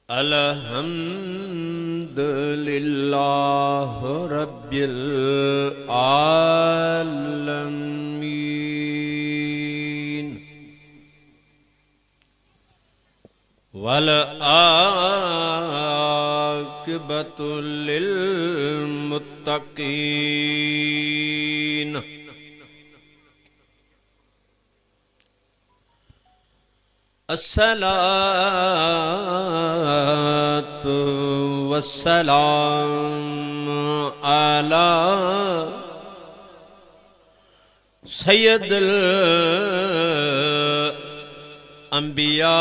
अल्हम्दुलिल्लाह रब्बिल आलमीन वल आक़िबतु लिल मुत्तक़ीन। अस्सलातु वस्सलाम अला सय्यदिल अंबिया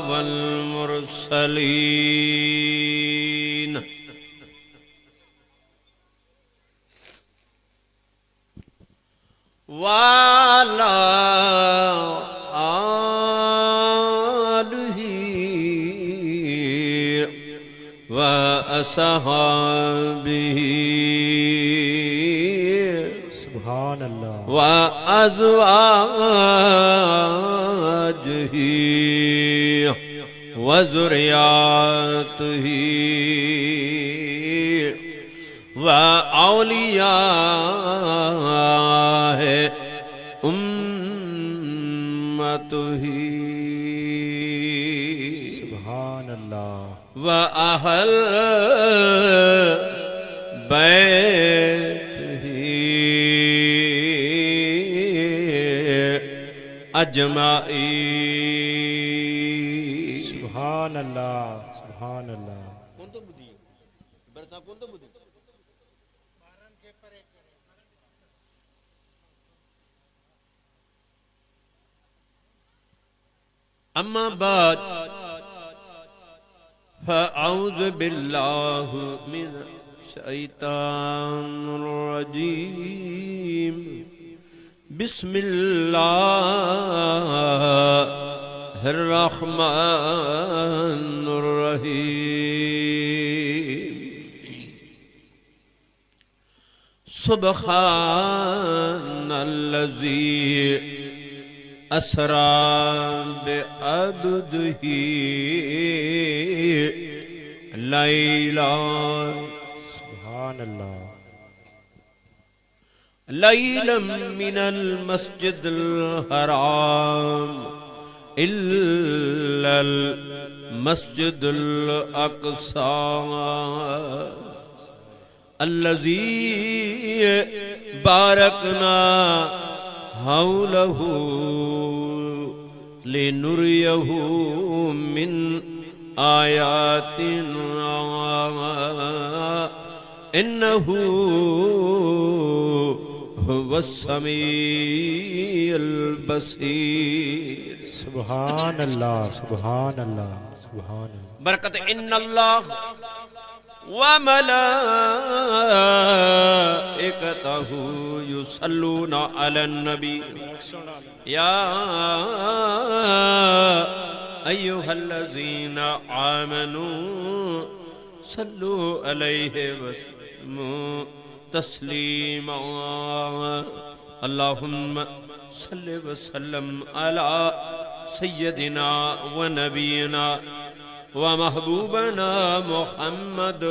वल मुरसलीन। वाला व असहाबिही सुभान अल्लाह व अज़वाजिही व ज़ुर्रिय्यतिही व औलियाए उम्मतिही सुभान अल्लाह व अहल बैतिही अजमाईन। सुभान अल्लाह सुभान अल्लाह। कौन तो बुद्धि बरसा कौन तो बुद्धि अम्मा बाद फ़अऊज़ु बिल्लाहि मिनश शैतानिर रजीम। बिस्मिल्लाहिर रहमानिर रहीम। सुब्हानल्लज़ी असरा बिअब्दिही लैला सुभान अल्लाह लैलम मिनल मस्जिदिल हराम इल्लल मस्जिदुल अक़सा अल्लज़ी बारकना हौलहू लिनुरियहू मिन आयातिना इन्नहू हुवस्समीउल बसीर। सुभान अल्लाह सुभान अल्लाह सुभान अल्लाह। बरकत इन्नल्लाह व मलाइकतहू युसल्लूना अलन नबी या अय्युहल्लज़ीना आमनू सल्लू अलैहि वसल्लिमू तस्लीमा। अल्लाहुम्मा सल्लि वसल्लम अला सय्यदिना व नबीना व महबूबना मुहम्मद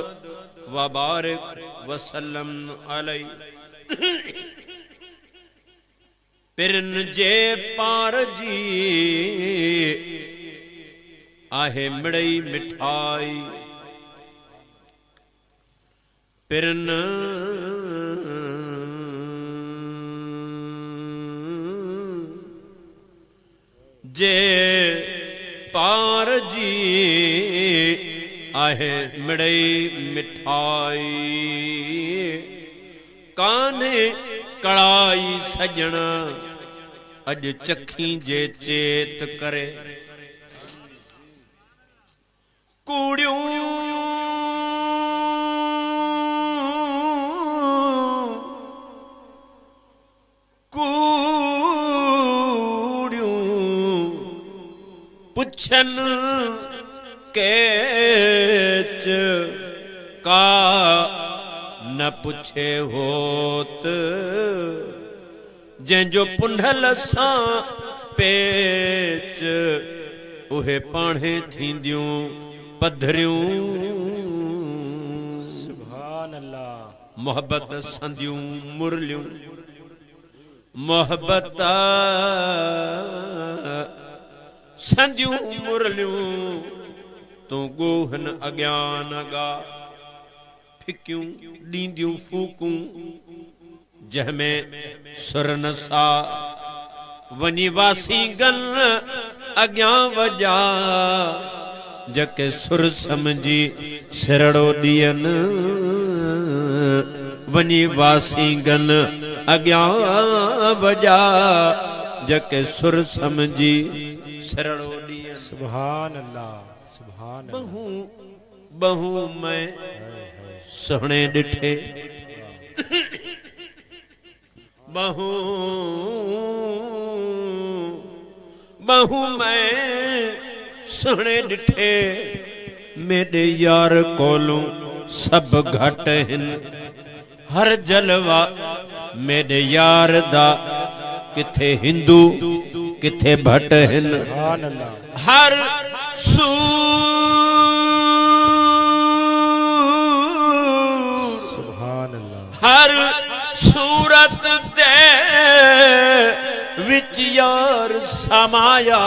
व बारिक वसल्लम अलैहि। पिरन जे पार जी आहे मिड़ई मिठाई पिरन जे पार जी आहे मिड़ई मिठाई कान्हे कड़ाई सजण अज चखी जे चेत करे कूड़ियूं पुछन केच का न पुछे होत जंहिंजो पुंढल सां पेच उहे पाणे थींदियूं पधरियूं सुभान अल्लाह मोहब्बत संदियूं मुरलियूं मोहब्बत संदियूं मुरलियूं तूं गोहन अज्ञान गा फिक्यूं ॾींदियूं फूकूं जंहिंमें सुर न सा वञी वासी गन अॻियां वॼा जके सुर समझी सिरड़ो ॾियनि वञी वासी गन अॻियां वॼा जके सुर समझी सिरड़ो ॾियनि सुभान अल्लाह सुभान अल्लाह बहू बहू मैं सुहणे ॾिठे बहू बहू मैं सुहणे ॾिठे मेरे यार कोलों सब घट हिन हर जलवा मेरे यार दा किथे हिंदू किथे भट हिन सुभान अल्लाह हर सुभान अल्लाह हर सूरत दे विच यार समाया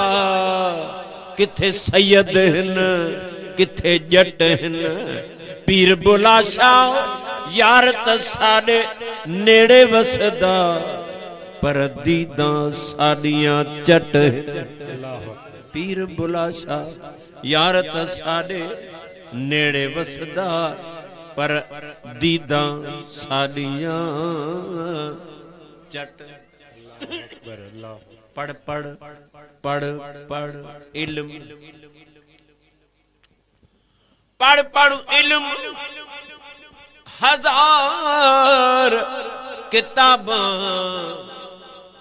किथे सैयद हिन किथे जट हिन पीर बुला शाह यार त साडे नेड़े वसदा पर दीदा साडियां चट पीर बुला शाह यार त साडे नेड़े वसदा पर दीदा साडियां चट अल्लाह पढ़ पढ़ पढ़ पढ़ इल्म पढ़ पढ़ इल्म हजार किताबां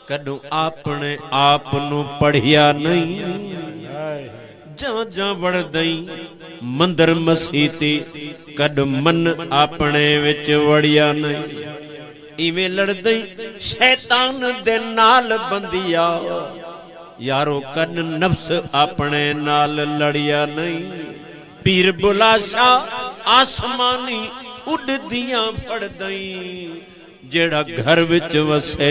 कदों आपने आप नू पढ़िया नहीं जा जा वड़दई मंदिर मसीती कद मन अपने विच वड़िया नहीं इवें लड़दई शैतान दे नाल बंदिया यारो कन नफ्स अपने नाल लड़िया नहीं पीर बुला शाह आसमानी उड़दियां फड़दई जेड़ा घर विच वसे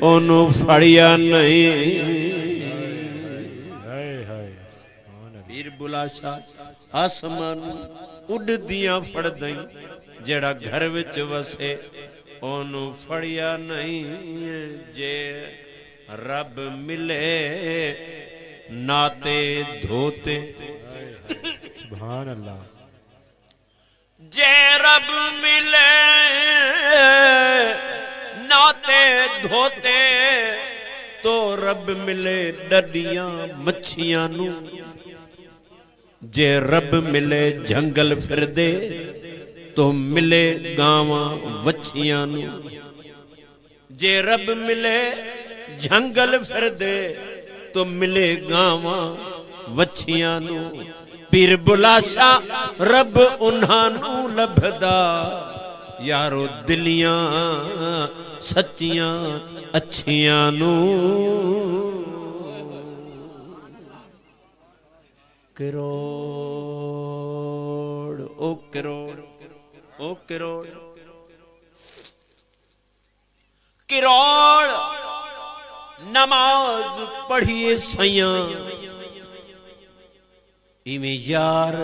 ओनू फड़िया नहीं पीर बुला शाह आसमान उड़दियां फड़दई जेड़ा घर विच वसे ओनू फड़िया नहीं जे रब मिले नाते धोते सुभान अल्लाह जे रब मिले नाते धोते तो रब मिले डडियां मच्छियां नू जे रब मिले जंगल फिरदे तो मिले गावां वछियां नू जे रब मिले जंगल फिरदे तो मिले गावां वछियां नू पीर बुला शाह रब उन्हां नू लभदा यारो दिलियां सच्चियां अच्छियां नू करोड़ ओ करोड़ ओ करोड़ करोड़ नमाज पढ़िए सैया इवें यार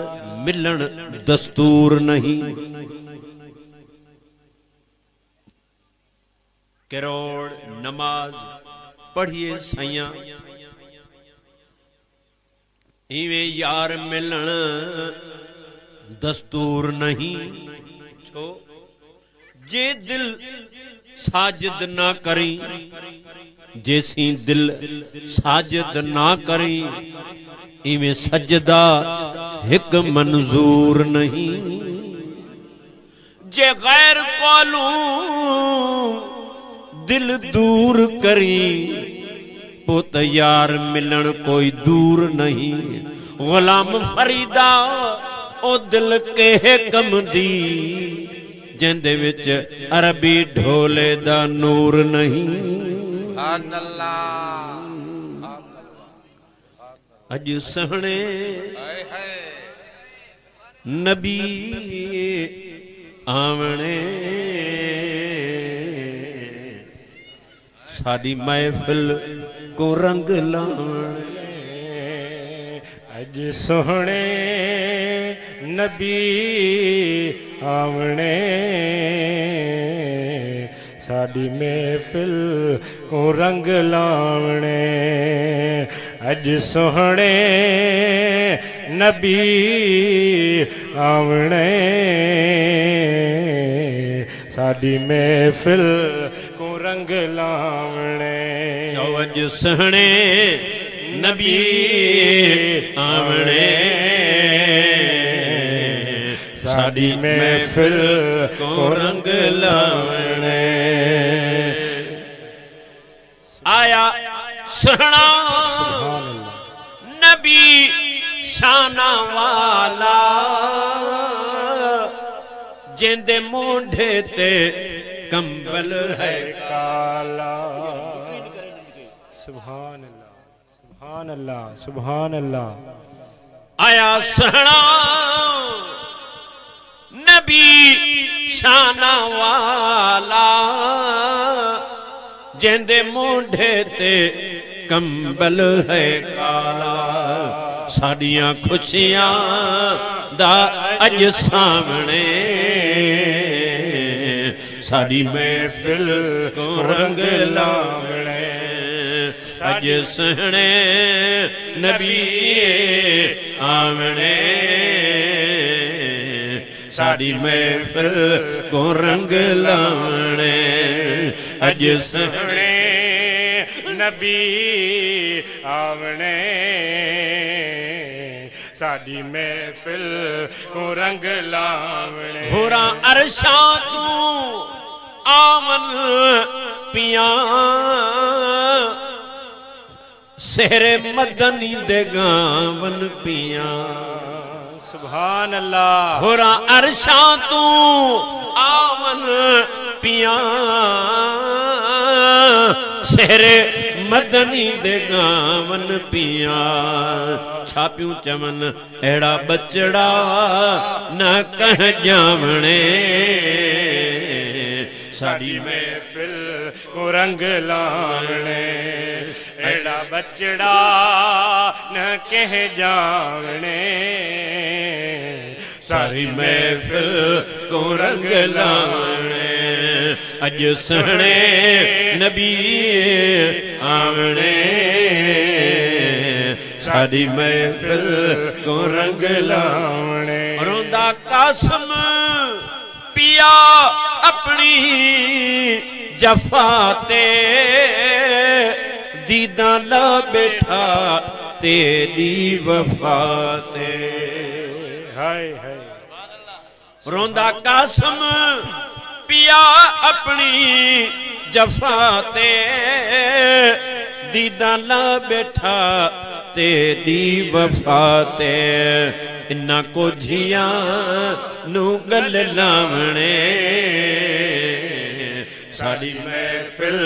मिलन दस्तूर नहीं करोड़ नमाज पढ़िए सैया इवें यार मिलन दस्तूर नहीं छो जे दिल साजिद ना करी जैसी दिल साजिद ना करी इवें सजदा हिक मंजूर नहीं जे गैर कोलू दिल दूर करी पुत यार मिलन कोई दूर नहीं गुलाम फरीदा ओ दिल के कम दी जिंदे विच अरबी ढोले दा नूर नहीं अज सहणे नबी आवणे साडी महफिल को रंग लावणे अज सोहणे नबी आवणे साडी महफिल को रंग लावणे अज सोहणे नबी आवणे साडी महफिल को रंग लावणे अज सहणे नबी आवणे साडी महफिल को रंग लावणे आया सहना नबी शाना वाला जिंदे मोढ़े ते कंबल है काला सुभान अल्लाह सुभान अल्लाह सुभान अल्लाह आया सहना नबी शाना वाला जिंदे मोढ़े ते कंबल है काला साड़ियां खुशियां दा अज सामने साड़ी महफिल को रंग लावणे अज सहणे नबी आवणे साड़ी महफिल को रंग लावणे अज सहणे नबी आवणे साडी महफिल को रंग लावणे होरा अरशा तू आवन पिया सेरे मदनी दे गावन पिया सुभान अल्लाह होरा अरशा तू आवन पिया सेरे मदनी दे गावन पिया छापियूं चमन एड़ा बचड़ा न कह जावणे साड़ी महफिल को रंग लावणे एड़ा बचड़ा न कह जावणे सारी महफिल को रंग लावणे अज सहणे नबी आवणे सारी महफिल को रंग लावणे रोंदा कासम पिया अपनी जफाते दीदा ला बैठा तेरी वफाते हाय हाय रोंदा कासम पिया अपनी जफाते दीदा ला बैठा तेरी वफाते इन्ना को झिया नू गल लावणे साड़ी महफिल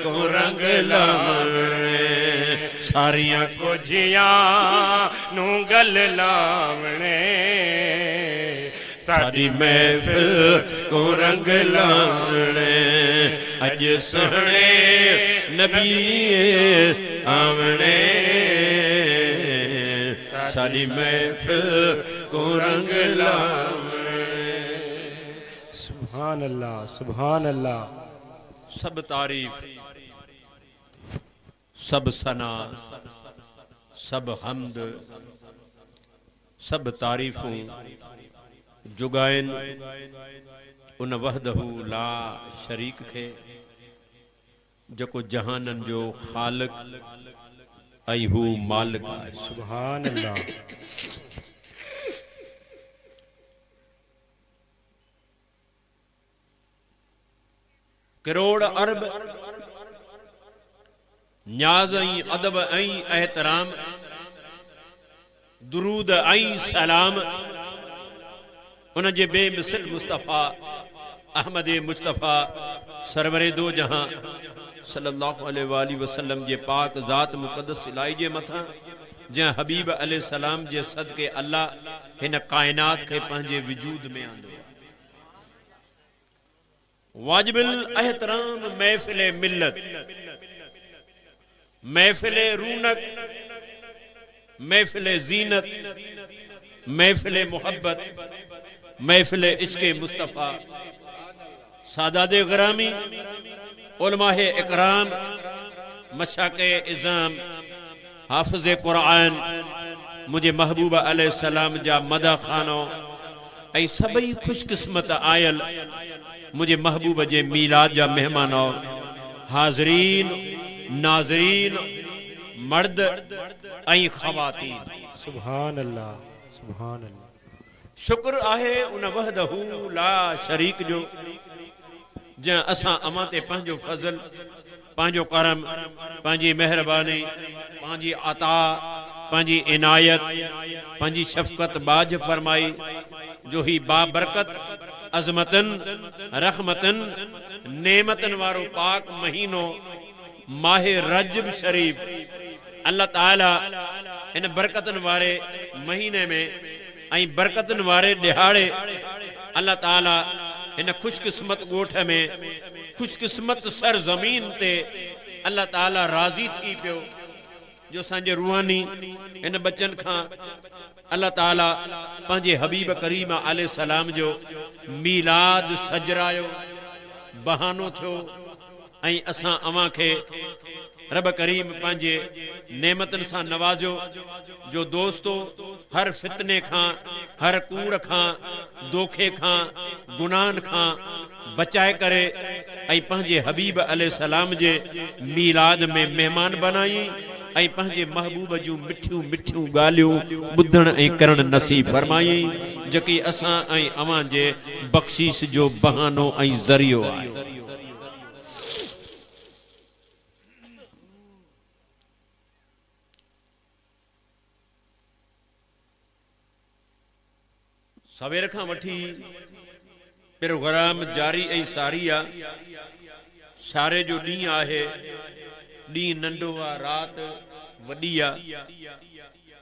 को रंग लावणे सारियां को जिया नू गल लावणे साड़ी महफिल को रंग लावणे अज सहणे नबी आवणे साड़ी महफिल को रंग लावणे सुभान अल्लाह सुभान अल्लाह सब तारीफ सब सना सब हमद सब तारीफों जुगाइन उन वहदहू ला शरीक खे जको जहानन जो खालिक ऐं हू मालिक आहे सुभान अल्लाह करोड़ अरब न्याज ऐं अदब ऐं एहतराम दुरूद ऐं सलाम उन जे बेमिसल मुस्तफ़ा अहमद मुस्तफ़ा सरवरे दो जहां सल्लल्लाहु अलैहि वसल्लम जे पाक ज़ात मुक़द्दस इलाही जे मथा जै हबीब अलैहिस्सलाम जे सदके अल्लाह हिन कायनात के पंहिंजे वजूद में आंदो। वाजिबुल एहतराम महफिल मिल्लत, महफिल रूनक, महफिल जीनत, महफिल मोहब्बत, महफिल इश्क़े मुस्तफ़ा, सादाते गिरामी, उलमाए इकराम, मशाक़े इज़ाम, हाफ़िज़े क़ुरआन, मुझे महबूबा अलैहिस्सलाम जा मदा खानो ऐं सभई खुशकिस्मत आयल मुझे महबूब जे मीलाद जा मेहमानो, हाज़रीन नाज़रीन, मर्द ऐं ख़वातीन, सुभान अल्लाह, सुभान अल्लाह। शुक्र आहे उन वहदहू ला शरीक जो जै असां अमां ते पंहिंजो फज़ल, पंहिंजो करम, पंहिंजी मेहरबानी, पंहिंजी अता, पंहिंजी इनायत, पंहिंजी शफ़क़त बाज फरमाई, जो ही बाबरकत अज़मतन रहमतन नेमतन वारो पाक महीनो माहे रजब शरीफ, अल्लाह ताला इन बरकतन वारे महीने में ऐं बरकतन वारे दिहाड़े अल्लाह ताला इन खुशकिस्मत गोठ में, खुशकिस्मत सरजमीन ते अल्लाह ताला राज़ी थी पियो जो सांजे रूहानी इन बच्चन खां अल्लाह ताला पंहिंजे हबीब करीम अलैहिस्सलाम जो मीलाद सजरायो, बहानो थियो ऐं असां अवां खे रब करीम पंहिंजे नेमतन सां नवाजो जो दोस्तो हर फितने खां, हर कूड़ खां, दोखे खां, गुनाहन खां बचाए करे ऐं पंहिंजे हबीब अलैहिस्सलाम जे मीलाद में मेहमान बनाई ऐं पंहिंजे महबूब जूं मिठियूं मिठियूं ॻाल्हियूं ॿुधण ऐं करण नसीब फरमाई, जेकी असां ऐं अवां जे बख़्शीश जो बहानो ऐं ज़रियो आहे। सवेर खां वठी प्रोग्राम जारी ऐं सारी आहे। सारे जो ॾींहुं आहे, ॾींहुं नंढो आहे, राति वॾी आहे।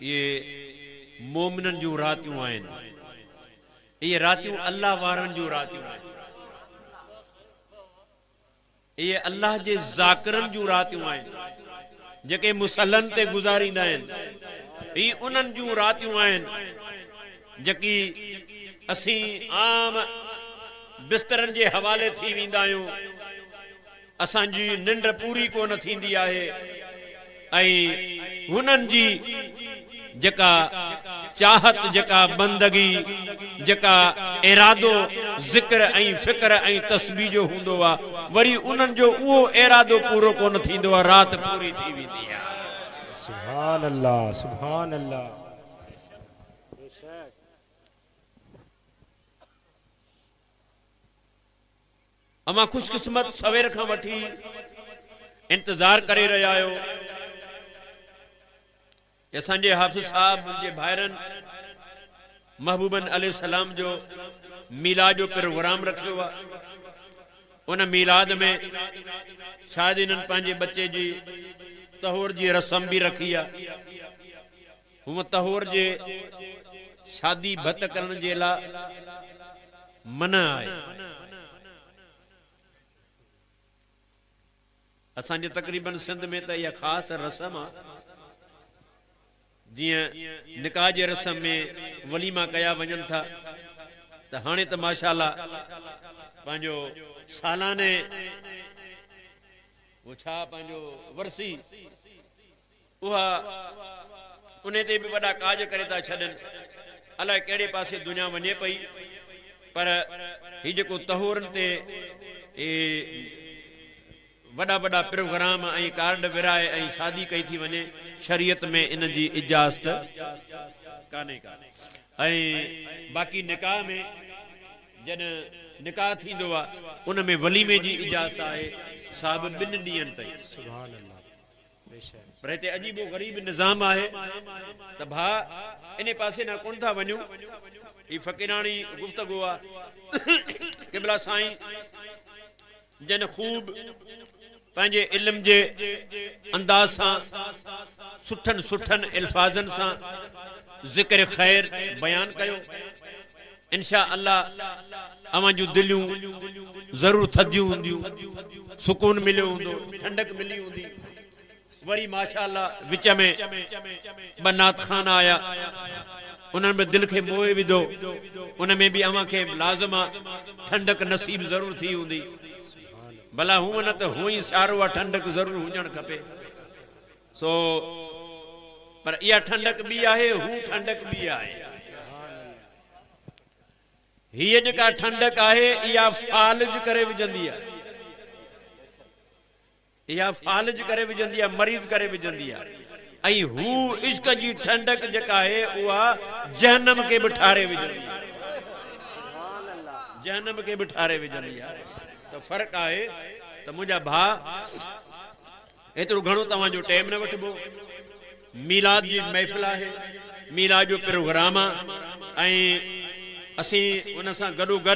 इहे मोमिननि जूं रातियूं आहिनि, इहे रातियूं अल्लाह वारनि जूं रातियूं आहिनि, इहे अल्लाह जे ज़ाकिरनि जूं रातियूं आहिनि जेके मुसल्लन ते गुज़ारींदा आहिनि। इहे उन्हनि जूं रातियूं आहिनि जेकी असीं आम बिस्तरनि जे हवाले थी वेंदा आहियूं, असांजी निंड पूरी कोन थींदी आहे ऐं हुननि जी जेका चाहत, जेका बंदगी, जेका इरादो ज़िक्र ऐं फ़िक्र ऐं तस्बीह जो हूंदो आहे, वरी उन्हनि जो उहो इरादो पूरो कोन थींदो आहे, राति पूरी थी वेंदी आहे। सुभान अल्लाह, सुभान अल्लाह। अमां खुशकिस्मत सवेर खां वठी इंतजार करे रहिया आहियो। असांजे हाफ़िज़ साहब मुंहिंजे भाइरनि महबूबन अलैहिस्सलाम जो मीलाद जो प्रोग्राम रखियो आहे। उन मीलाद में शायदि इन्हनि पंहिंजे बच्चे जी तहूर जी रस्म भी रखी आहे। हूअ तहूर जे शादी भत करण जे लाइ मना आहे। असांजे तक़रीबन सिंध में त इहा ख़ासि रस्म आहे। जीअं निकाह जे रस्म में वलीमा कया वञनि था, त हाणे त माशाअल्लाह पंहिंजो सालाने वो छा पंहिंजो वरसी उहा उन ते बि वॾा काज करे था छॾनि। अलाए कहिड़े पासे दुनिया वञे पई, पर हीउ जेको तहूरनि ते वॾा वॾा प्रोग्राम ऐं कार्ड विराए ऐं शादी कई थी वञे, शरीयत में इन जी इजाज़त कान्हे का। ऐं बाक़ी निकाह में जॾहिं निकाह थींदो आहे उन में वलीमे जी इजाज़त आहे, साहिब 2 ॾींहंनि ताईं। सुभान अल्लाह। पर हिते अजीबो ग़रीब निज़ाम आहे त भा इन पासे न कोन था वञूं। ही फ़क़ीरानी गुफ़्तगू आहे। क़िबला साईं जन ख़ूब पंहिंजे इल्म जे अंदाज सां सुठन सुठन अल्फाजन सां ज़िक्र ख़ैर बयान कयो। इंशा अल्लाह अवां जूं दिलियूं ज़रूर थधियूं हूंदियूं, सुकून मिलियो हूंदो, ठंडक मिली हूंदी। वरी माशाअल्लाह विच में बनात खान आया, उन्हनि में दिल खे मोहे विधो, उन में भी अवां खे लाज़िम आहे ठंडक नसीब ज़रूर थी हूंदी। भला हूं न त हूं ई सारो आहे, ठंडक ज़रूर हुजणु खपे। सो पर इहा ठंडक भी आहे, हूं ठंडक भी आहे। हीअ जेका ठंडक आहे इहा फालिज करे विझंदी आहे, इहा फालिज करे विझंदी आहे, मरीज़ करे विझंदी आहे। ऐं हू इश्क जी ठंडक जेका आहे उहा जहन्नम खे बि ठारे विझंदी आहे, जहन्नम खे बि ठारे विझंदी आहे। त फ़र्क़ु आहे त मुंहिंजा भाउ एतिरो घणो तव्हांजो टाइम न वठिबो। मीलाद जी महफ़िल आहे, मीलाद जो प्रोग्राम आहे, ऐं असीं उन सां गॾोगॾु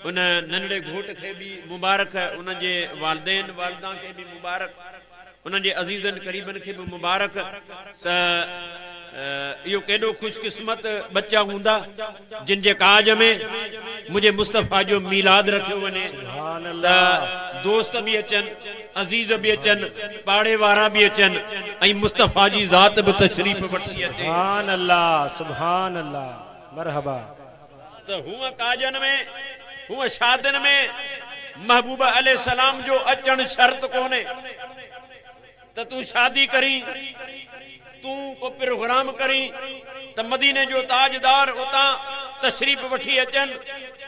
उन नंढड़े घोट खे बि मुबारक, उन जे वालिदैन वालिदा खे बि मुबारक, उन जे अज़ीज़नि क़रीबनि खे बि मुबारक। त इहो केॾो ख़ुशकिस्मत बच्चा हूंदा जिन जे काज में मुंहिंजे मुस्तफ़ा जो मीलाद रखियो वञे, त दोस्त बि अचनि, अज़ीज़ बि अचनि, पाड़े वारा बि अचनि, ऐं मुस्तफ़ा जी ज़ात बि तशरीफ़ वठी अचे। सुभान अल्लाह, सुभान अल्लाह, मरहबा। त हूअं काजनि में, हूअं शादियुनि में महबूब अलैहिस्सलाम जो अचण शर्त कोन्हे। त तूं शादी करी, तूं को प्रोग्राम करी त मदीने जो ताजदार उतां तशरीफ़ वठी अचनि,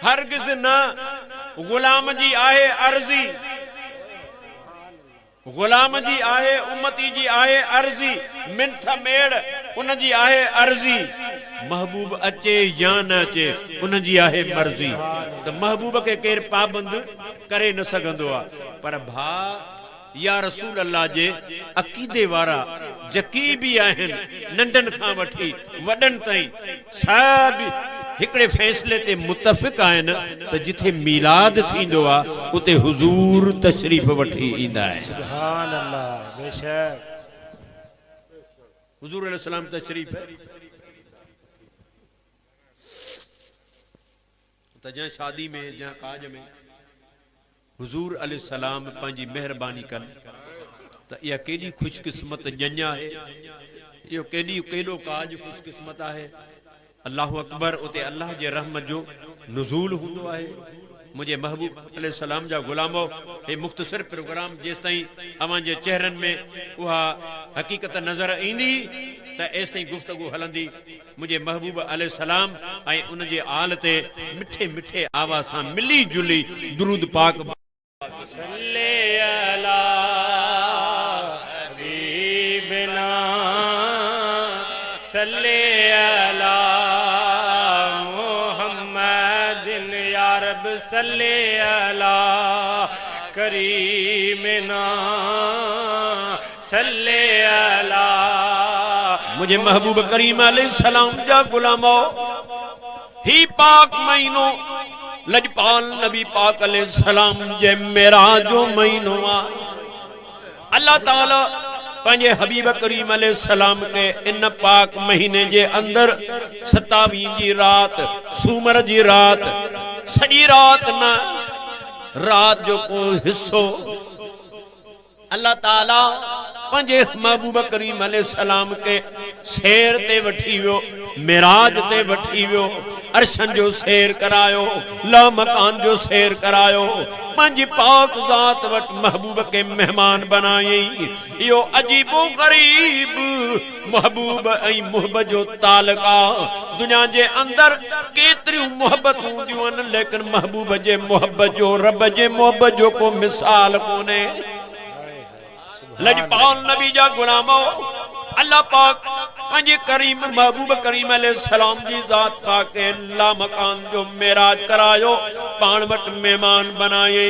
हरगिज़ न। गुलाम जी आहे अर्ज़ी, गुलाम जी आहे, उम्मती जी आहे अर्ज़ी, मिंथ मेड़ उन जी आहे अर्ज़ी। महबूब अचे या न अचे उन जी आहे मर्ज़ी। त महबूब खे केरु पाबंद करे न सघंदो आहे। पर भा या रसूल अल्लाह जे अक़ीदे वारा जकी भी आहिनि, नंढनि खां वठी वॾनि ताईं, सभु हिकिड़े फ़ैसिले ते मुतफ़िक़ आहिनि त जिथे मीलाद थींदो आहे उते हुज़ूर तशरीफ़ वठी ईंदा आहिनि। सुभान अल्लाह, बेशक हुज़ूर अलैहिस्सलाम तशरीफ़ त जंहिं शादी में, जंहिं काज में हुज़ूर अलैहिस्सलाम पंहिंजी महिरबानी कनि, त इहा केॾी ख़ुशकिस्मत ॼञ आहे, इहो केॾो काज ख़ुशकिस्मत आहे। अल्लाहु अकबर, उते अल्लाह जे रहमत जो नुज़ूल हूंदो आहे। मुझे महबूब अलैहिस्सलाम जा गुलामो, हे मुख्तसर प्रोग्राम जेस ताईं अवां जे चेहरनि में उहा हकीकत नज़र ईंदी त एस ताईं गुफ्तगू हलंदी। मुझे महबूब अलैहिस्सलाम ऐं उन जे आल ते मिठे मिठे आवाज़ सां मिली जुली दुरूद पाक सल्ले अला हबीबना, सल्ले अला मुहम्मदिन, या रब सल्ले अला करीमना, सल्ले अला। मुझे महबूब करीम अलैहिस्सलाम जा गुलामो, ही पाक महीनो लजपाल नबी पाक अलैहिस्सलाम जे मेराज जो महीनो आहे। अल्लाह ताला पंहिंजे हबीब करीम अलैहिस्सलाम के इन पाक महीने जे अंदर 27 जी रात, सूमर जी रात, सॼी रात न, रात जो को हिस्सो अल्लाह ताला पंहिंजे महबूब करीम अलैहिस्सलाम के सैर ते वठी वियो, मेराज ते वठी वियो, अर्शन जो सैर करायो, ला मकान जो सैर करायो, पंहिंजी पाक ज़ात वट महबूब के मेहमान बनाई। इहो अजीबो गरीब महबूब ऐं मुहब्बत जो तालुका। दुनिया जे अंदर केतिरियूं मोहब्बत हूंदियूं आहिनि, लेकिन महबूब जे मोहब्बत जो, रब जे मोहब्बत जो को मिसाल कोन्हे। लजपाल नबी जा गुलामो, अल्लाह पाक पंहिंजे करीम महबूब करीम अलैहिस्सलाम जी ज़ात पाक ला मकान जो मेराज करायो, पाण वटि मेहमान बनाए।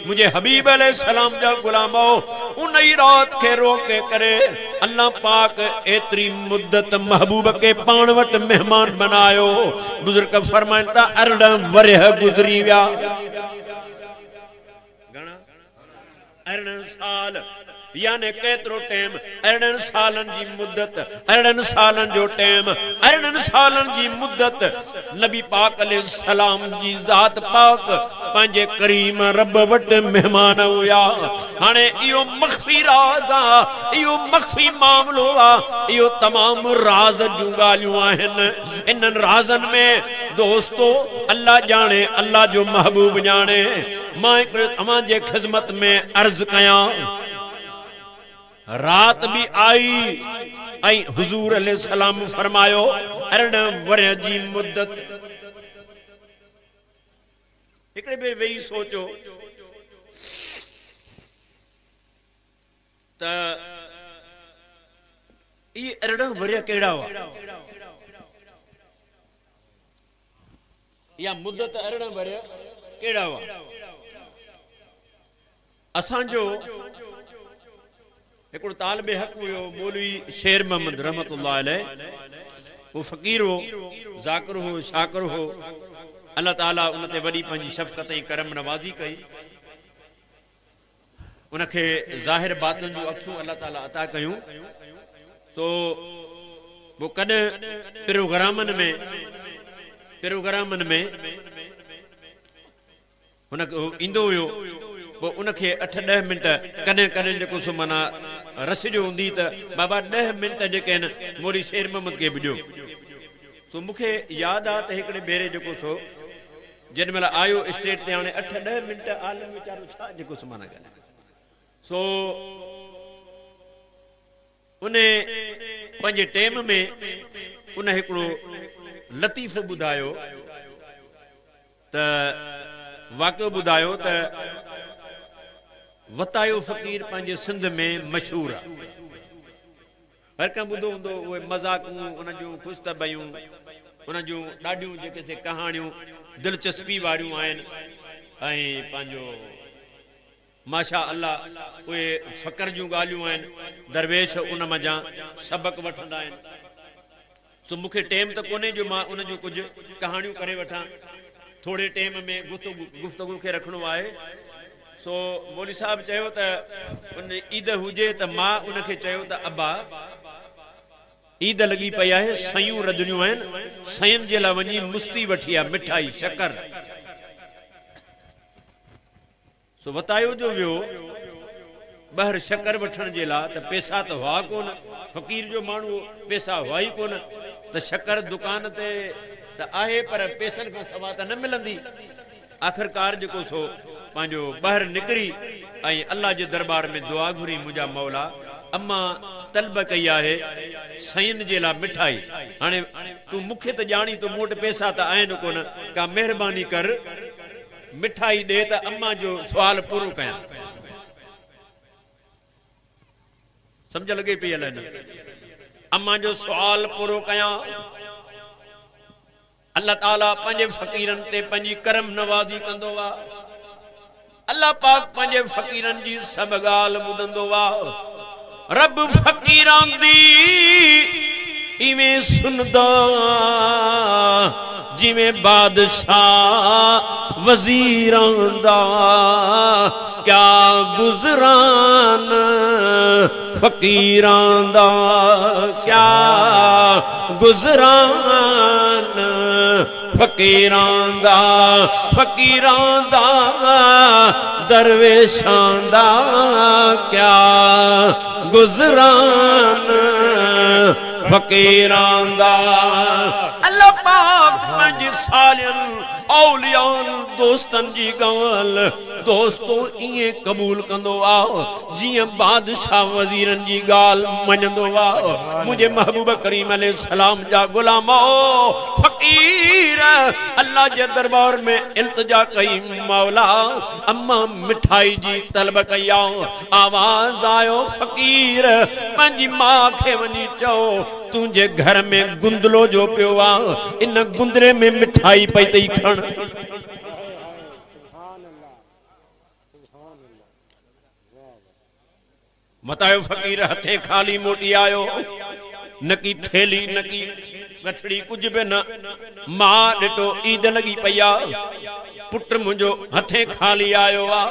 मुझे हबीब अलैहिस्सलाम जा गुलामो, उन ई रात खे रोके करे अल्लाह पाक एतरी मुद्दत महबूब के पाण वटि मेहमान बनायो। बुजुर्ग फरमाइनि था 18 वरह गुज़री विया। अरिड़हं साल याने केतिरो टाइम, अरिड़हं सालन जी मुद्दत, अरिड़हं सालन जो टाइम, अरिड़हं सालन जी मुद्दत। नबी पाक अलैहिस्सलाम जी ज़ात पाक पंहिंजे करीम रब वटि मेहमान हुया। हाणे इहो मख़फ़ी राज़ आ, इहो मख़फ़ी मामलो आ, इहो तमाम राज़ जूं ॻाल्हियूं आहिनि। इन्हनि राज़नि में दोस्तो अल्लाह जाने, अल्लाह जो महबूब जाने। मां हिकिड़े तव्हां जे ख़िदमत में अर्ज़ कयां, रात भी आई आई हुजूर अलैहिस्सलाम फरमायो 18 वरह जी मुद्दत। हिकड़े बेर वेही सोचो त ये 18 वरह केड़ा हुआ, या मुद्दत 18 वरह केड़ा हुआ। असांजो हिकिड़ो तालिबे हक़ हुयो मौलवी शेर मोहम्मद रहमतुल्लाह अलैह, वो फ़क़ीर हो, ज़ाकिर हो, शाकिर हो। अल्लाह ताला उन ते वॾी पंहिंजी शफ़क़त ऐं करम नवाज़ी कई, उनखे ज़ाहिर बातिन जूं अखियूं अल्लाह ताला अता कयूं। तो वो कॾहिं प्रोग्रामनि में उनखे ईंदो हुयो, पोइ उनखे 8-10 मिंट कॾहिं कॾहिं जेको सो माना रस जो हूंदी त बाबा 10 मिंट जेके आहिनि मौलवी शेर मोहम्मद खे बि ॾियो। सो मूंखे यादि आहे त हिकिड़े भेरे जेको सो जेॾी महिल आयो स्टेज ते, हाणे 8-10 मिंट आलम वीचारो छा जेको सो माना ॻाल्हाए। सो उन पंहिंजे टेम में उन हिकिड़ो लतीफ़ो ॿुधायो त वाक़ियो ॿुधायो त वतायो फ़क़ीर पंहिंजे सिंध में मशहूर आहे। हर कंहिं ॿुधो हूंदो उहे मज़ाक़ूं, उन जूं ख़ुशतबयूं, उन जूं ॾाढियूं जेके से कहाणियूं दिलचस्पी वारियूं आहिनि। ऐं पंहिंजो माशा अल्लाह उहे फ़क़्र जूं ॻाल्हियूं आहिनि, दरवेश उन मज़ा सबक़ वठंदा आहिनि। सो मूंखे टाइम त कोन्हे जो मां उन जूं कुझु कहाणियूं करे वठां, थोरे टाइम में गुफ़्तगू खे रखिणो आहे। सो मौलवी साहब चयो त उन ईद हुजे त मां उनखे चयो त अब्बा ईद लॻी पई आहे, सयूं रधणियूं आहिनि, सयुनि जे लाइ वञी मुस्ती वठी आहे, मिठाई शकर। सो वतायो जो वियो ॿाहिरि शकर वठण जे लाइ, त पैसा त हुआ कोन, फ़क़ीर जो माण्हू पैसा हुआ ई कोन, त शकर दुकान ते त आहे पर पैसनि खां सवा त न मिलंदी। आख़िरकार जेको सो पंहिंजो ॿाहिरि निकिरी ऐं अल्लाह जे दरबार में दुआ घुरी, मुंहिंजा मौला अम्मा तलब कई आहे सयुनि जे लाइ मिठाई। हाणे तूं मूंखे त ॼाणी, तूं मूं वटि पैसा त आहिनि कोन, का महिरबानी कर मिठाई ॾे त अम्मा जो सुवाल पूरो कयां। सम्झ लॻे पई अलाए न, अम्मा जो सुवाल पूरो कयां। अल्लाह ताला पंहिंजे फ़क़ीरनि ते पंहिंजी करम नवाज़ी कंदो आहे। अल्लाह पाक पंहिंजे फ़क़ीरनि जी सभु ॻाल्हि ॿुधंदो आहे। रब फ़क़ीरनि दी इवें सुनदा जिवें बादशाह वज़ीरां दा, क्या गुज़रान फ़क़ीरां दा, क्या गुज़रान फ़क़ीरां दा, फ़क़ीरां दा दरवेशां दा, क्या गुज़रान फ़क़ीरां दा। अल्लाह पाक पंहिंजी सालियन औलियान दोस्तन जी ॻाल्हि दोस्तो ईअं क़बूल कंदो आहे जीअं बादशाह वज़ीरनि जी ॻाल्हि मञंदो आहे। मुंहिंजे महबूब करीम अलैहिस्सलाम जा ग़ुलाम फ़क़ीर अल्लाह जे दरबार में इल्तिजा कई, मौला अम्मा मिठाई जी तलब कई आहे। आवाज़ आयो फ़क़ीर पंहिंजी माउ खे वञी चओ तुंहिंजे घर में गुंदलो जो पियो आहे, इन गुंदरे में मिठाई पई तई खण। मतायो फ़क़ीर हथे खाली मोटी आयो, न की थैली न की गठड़ी कुछ भी न। मां ॾिठो ईद लगी पई आ, पुट मुंहिंजो हथे खाली आयो आ।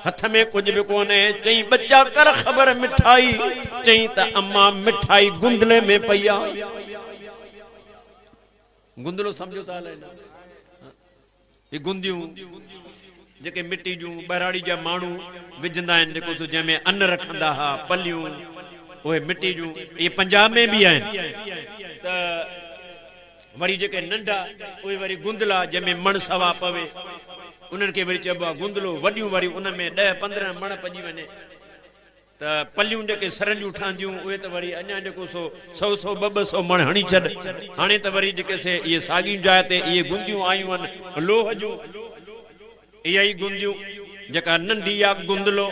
हथ में कुछ भी कोने चई बच्चा कर खबर मिठाई चई त अम्मा मिठाई गुंदले में पया गुंदलो समझो ता ये गुंदियूं जेके मिट्टी जूं बराड़ी जा माण्हू विझंदा आहिनि जेको सो जंहिंमें अन्न रखंदा हा पलियूं उहे मिट्टी जूं ये पंजाब में भी आहिनि त वरी जेके नंढा उहे वरी गुंदला जंहिंमें मण सवा पवे उन्हनि खे वरी चइबो आहे गुंदलो वॾियूं वरी उन में 10-15 मण पइजी वञे त पलियूं जेके सरंडियूं ठहंदियूं उहे त वरी अञा जेको सो 100 200 मण हणी छॾ हाणे त वरी जेके से इहे साॻी जाइ ते इहे गुंदियूं आयूं आहिनि लोह जूं इहा ई गुंदियूं जेका नंढी आहे गुंदलो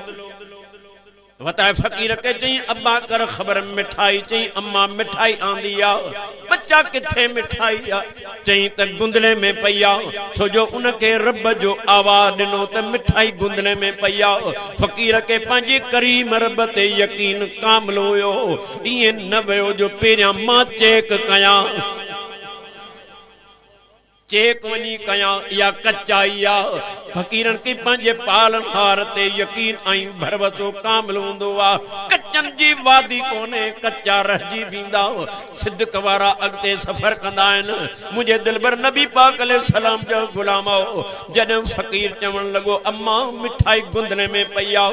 वताए फ़कीर के चई अब्बा कर खबर मिठाई चई अम्मा मिठाई आंदी आ बच्चा किथे मिठाई आ चई त गुंदले में पई आ छो जो उनके रब जो आवाज़ ॾिनो त मिठाई गुंदले में पई आ फ़कीर के पंहिंजे करीम रब ते यकीन कामिल हुयो ईअं न वियो जो पहिरियां मां चेक कयां चेक वनी कया या कच्चाई आ फकीरन की पंजे पालनहार ते यकीन आई भरवसो कामिल हुंदो आ कच्चन जी वादी कोने कच्चा रहजी बींदा सिद्दक वारा अगते सफर कंदा आहिनि मुझे दिलबर नबी पाक अलैहि सलाम जो गुलाम जॾहिं फकीर चवण लॻो अम्मा मिठाई गुंदले में पई आ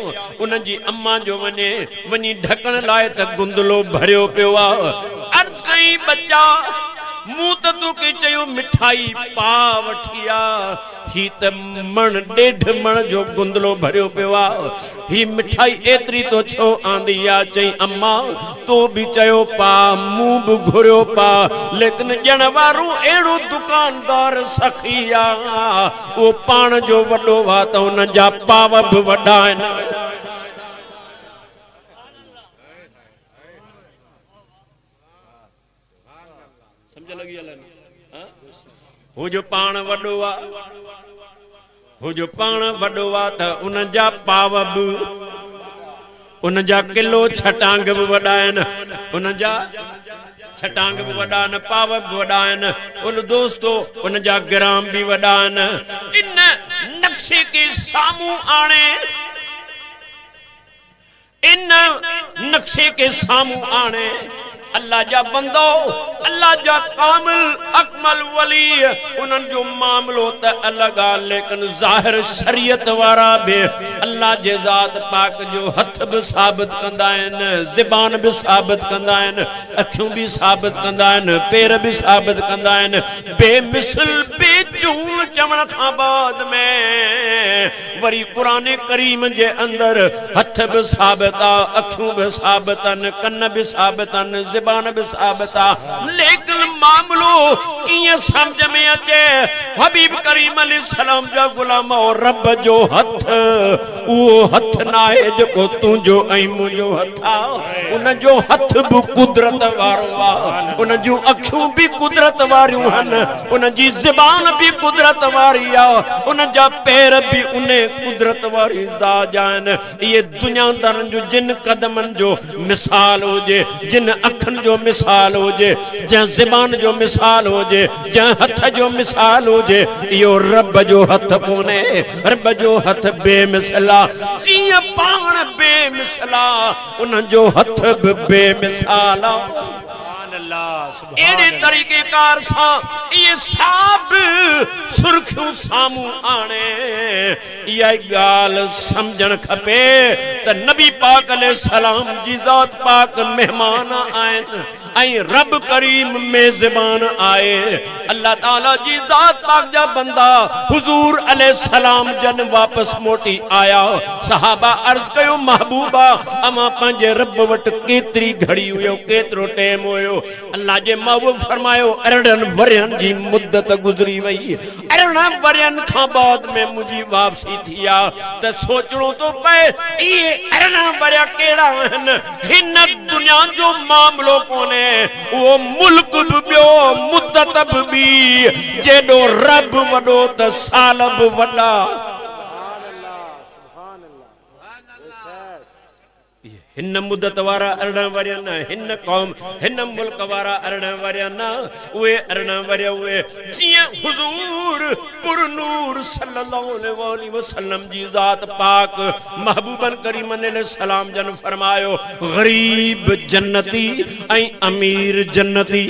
उन जी अम्मा जो वनी ढकण लाइ त गुंदलो भरियो पियो आ अर्ज़ कई बच्चा मूं त तोखे चयो मिठाई पा वठिया ही त मण 1.5 मण जो गुंदलो भरियो पियो आहे ही मिठाई एतरी तो छो आंदी आहे चई अम्मा तो भी चयो पा मूं भी घुरियो पा लेकिन ॼण वारो अहिड़ो दुकानदार सखी आहे उहो पाण जो वॾो आहे त हुन जा पाव बि वॾा आहिनि हो जो पाण वॾो आ हो जो पाण वॾो आ त उन जा पाव बि उन जा किलो छटांग बि वॾा आहिनि उन जा छटांग बि वॾा आहिनि पाव बि वॾा आहिनि उन दोस्तो उन जा ग्राम बि वॾा आहिनि इन नक्शे के साम्हूं आणे इन नक्शे के साम्हूं आणे अल्लाह जा बंदो अल्लाह जा कामिल अकमल वली उन्हनि जो मामलो त अलग आ लेकिन ज़ाहिर शरीयत वारा भी अल्लाह जे ज़ात पाक जो हथ भी साबित कंदा आहिनि ज़बान भी साबित कंदा आहिनि अखियूं भी साबित कंदा आहिनि पैर भी साबित कंदा आहिनि बेमिसल बेचून चवण खां बाद में वरी कुरान करीम जे अंदर हथ भी साबित आ अखियूं भी साबित आहिनि कन भी साबित आहिनि ज़बान भी साबित आ लेकिन मामलो कीअं समझ में अचे हबीब करीम अलैहिस्सलाम जा गुलाम और रब जो हथ वो हथ ना है जो तुझो ऐं मुझो हथ आ उन जो हथ भी कुदरत वारो आ उन जो अखियूं भी कुदरत वारियूं हन उन जी ज़बान भी कुदरत वारी आ उन जा पैर भी उन्हें कुदरत वारी ज़ात आहिनि ये दुनियादारनि जो जिन कदमनि जो मिसाल हुजे जिन अखन जो मिसाल होजे जं ज़बान जो मिसाल होजे जं हथ जो मिसाल होजे यो रब जो हथ कोने रब जो हथ बेमिसला जियां पाण बेमिसला उन जो हथ भी बेमिसाल एड़े तरीके कार सा ये सब सुर्खियों सामू आने ये गाल समझण खपे त नबी पाक अलैहि सलाम जी ज़ात पाक मेहमान आइन आई रब करीम मेज़बान आए अल्लाह ताला जी ज़ात पाक जा बंदा हुजूर अलैहि सलाम जन वापस मोटी आया सहाबा अर्ज कयो महबूबा अमा पंजे रब वट केतरी घड़ी हुयो केतरो टाइम हुयो अल्लाह जे महबूब फरमायो 18 वरन जी मुद्दत गुजरी वई 18 वरन खां बाद में मुजी वापसी थिया त सोचणो तो पे ये 18 वरया केड़ा हन हिन दुनिया जो मामलो कोने वो मुल्क बियो मुद्दत भी जेडो रब वडो त साल भी वडा हिन मुदत वारा 18 वरियन हिन कौम हिन मुल्क वारा 18 वरियन उहे 18 वरिय उहे जियां हुजूर पुरनूर सल्लल्लाहु अलैहि वसल्लम जी ज़ात पाक महबूबन करीमन अलैहिस्सलाम जन फरमायो गरीब जन्नती ऐं अमीर जन्नती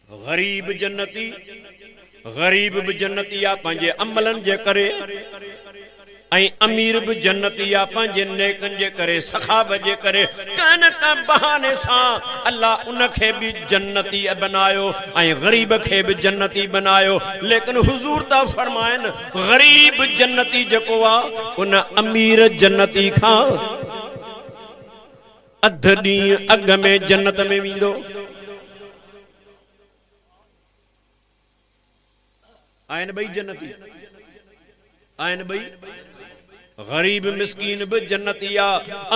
गरीब जन्नती गरीब भी जन्नती आ पंहिंजे अमलन जे करे ऐं अमीर भी जन्नती आ पंहिंजे नेकन जे करे सखाब जे करे कन का बहाने सां अल्लाह उनखे भी जन्नती बनायो ऐं गरीब खे भी जन्नती बनायो लेकिन हुजूर ता फरमाइन गरीब जन्नती जेको आ उन अमीर जन्नती खां अध ॾींहुं अग में जन्नत में वेंदो आइन भई जन्नती आइन भई गरीब मिस्कीन भी जन्नती आ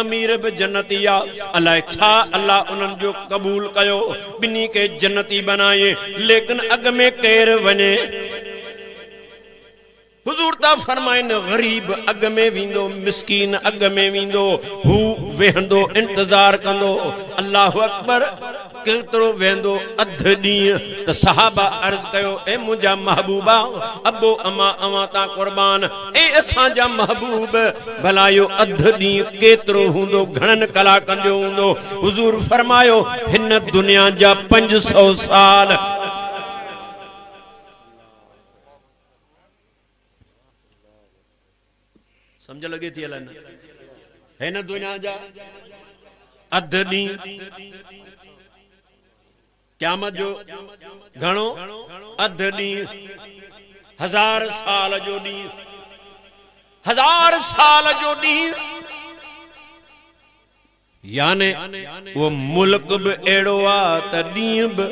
अमीर भी जन्नती आ अल्लाह छा अल्लाह उन्हनि जो कबूल कयो बिनी के जन्नती बनाए लेकिन अग में केर वने हुजूर ता फरमाइन गरीब अग में विंदो मिस्कीन अग में विंदो हु वेहंदो इंतजार कंदो अल्लाहु अकबर केतरो वेंदो अध ॾींहुं त सहाबा अर्ज कयो ए मुंहिंजा महबूबा अबो अमा अमा ता कुर्बान ए असांजा महबूब भला यो अध ॾींहुं केतिरो हूंदो घणनि कलाकनि जो हूंदो हुजूर फरमायो हिन दुनिया जा 500 साल समझ लगे थी अल्लाह है ना दुनिया जा अध ॾींहुं क़यामत जो घणो अध ॾींहुं 1000 साल जो ॾींहुं 1000 साल जो ॾींहुं याने वो मुल्क भी अहिड़ो आ त ॾींहुं भी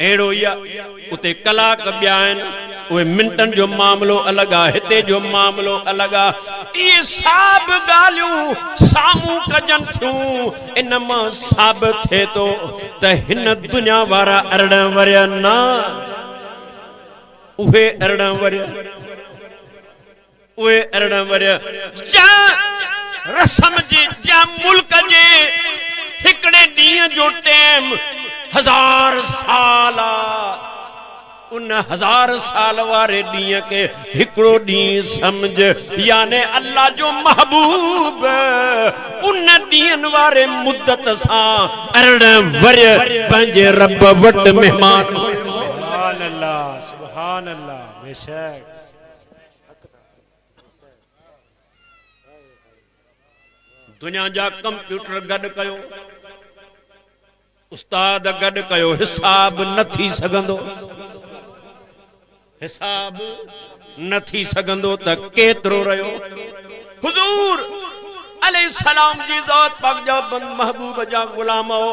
अहिड़ो ई आ उते कलाक ॿिया आहिनि उहे मिंटन जो मामलो अलग आ हिते जो मामलो अलग आ ये सब गालियूं सामू कजन थियूं इन मां साबित थे तो त हिन दुनिया वारा 18 वरिया ना उहे 18 वरिया उहे 18 वरिया जा रस्म जी जा मुल्क जे हिकड़े ॾींहं जो टाइम 1000 साल उन 1000 साल वारे ॾींहं के हिकड़ो ॾींहुं समझ याने अल्लाह जो महबूब उन ॾींहनि वारे मुद्दत सां 18 वरिय पंहिंजे रब वटि महिमान सुभान अल्लाह बेशक दुनिया जा कंप्यूटर गॾु कयो उस्ताद गॾु कयो हिसाब न थी सघंदो हिसाब न थी सघंदो त केतिरो रहियो हुजूर अलैहिस्सलाम जी ज़ात पाक जा बंद महबूब जा गुलाम हो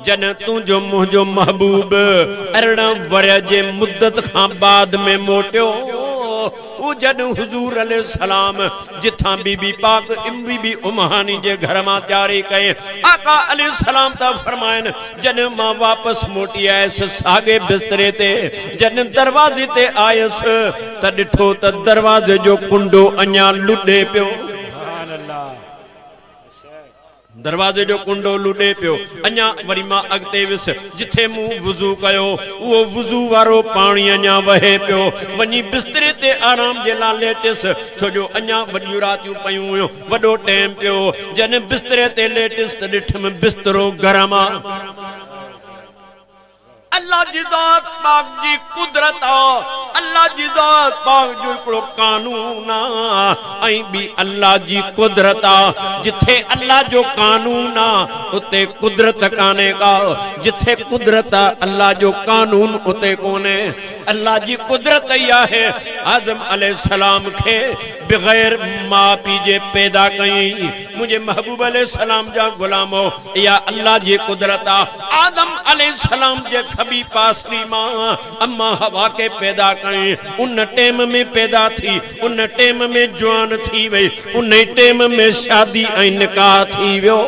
जन तू जो मुंहिंजो महबूब 18 वरिय जे मुद्दत खां बाद में मोटियो वो जद हुजूर अलैहिस्सलाम जिथा बीबी पाक बीबी उमहानी जे घर मां तैयारी कए आका अलैहिस्सलाम ता फरमाइन जन मां वापस मोटी आयस सागे बिस्तरे ते जन दरवाजे ते आयस त ॾिठो त दरवाजे जो कुंडो अञा लुॾे पियो दरवाजे जो कुंडो लुॾे पियो अञा वरी मां अॻिते विस जिथे मूं वुज़ू कयो उहो वुज़ू वारो पाणी अञा वहे पियो वञी बिस्तरे ते आराम जे लाइ लेटिस छो जो अञा वॾियूं रातियूं पयूं हुयूं वॾो टाइम पियो जन बिस्तरे ते लेटिस त ॾिठमि बिस्तरो गरम आहे अल्लाह जी ज़ात पाक जी कुदरत आ अल्लाह जी ज़ात पाक जो हिकिड़ो कानून आ ऐं बि अल्लाह जी कुदरत आ जिथे अल्लाह जो कानून आ उते कुदरत काने का जिथे कुदरत आ अल्लाह जो कानून उते कोने अल्लाह जी कुदरत ही आहे आदम अलैहिस्सलाम खे बगैर मां पी जे पैदा कई मुझे महबूब अलैहिस्सलाम जा गुलामो या अल्लाह जी कुदरत आ आदम अलैहिस्सलाम जे खबी पासरी मां अम्मा हवा के पैदा कई उन टाइम में पैदा थी उन टाइम में जवान थी वई उन टाइम में शादी ऐं निकाह थी वियो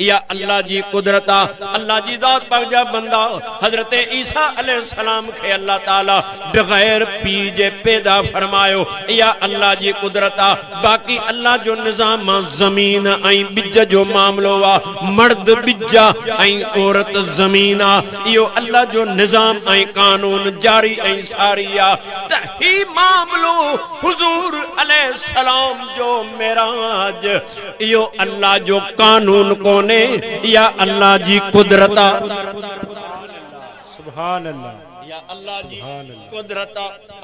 या अल्लाह जी कुदरत अल्लाह जी ज़ात पाक जा बंदा हजरत ईसा अलैहिस्सलाम के अल्लाह ताला बगैर पी जे पैदा फरमायो या अल्लाह जी कुदरत आ। बाकी अल्लाह जो निजाम जमीन आई बिज जो मामलो आ मर्द बिजा आई औरत जमीन आ यो अल्लाह जो निजाम आई कानून जारी आई सारी आ तही मामलो हुजूर अलैहिस्सलाम जो मेराज यो अल्लाह जो कानून कोने या अल्लाह जी कुदरत आ। सुभान अल्लाह या अल्लाह जी कुदरत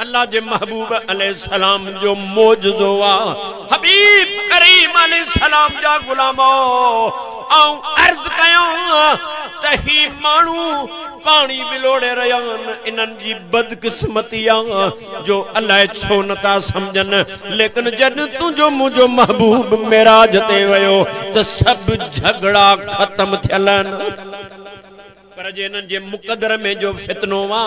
अल्लाह जे महबूब अलैहिस्सलाम जो मौजूदो आ हबीब करीम अलैहिस्सलाम जा गुलामो आऊं अर्ज कयो तही मानू पानी बिलोड़े रयान इनन जी बदकिस्मतियां जो अल्लाह छो नता समझन लेकिन जन तुझो मुझो महबूब मेराज ते वयो तो सब झगड़ा खत्म थियलन पर जिनन जे मुकदर में जो फितनो वा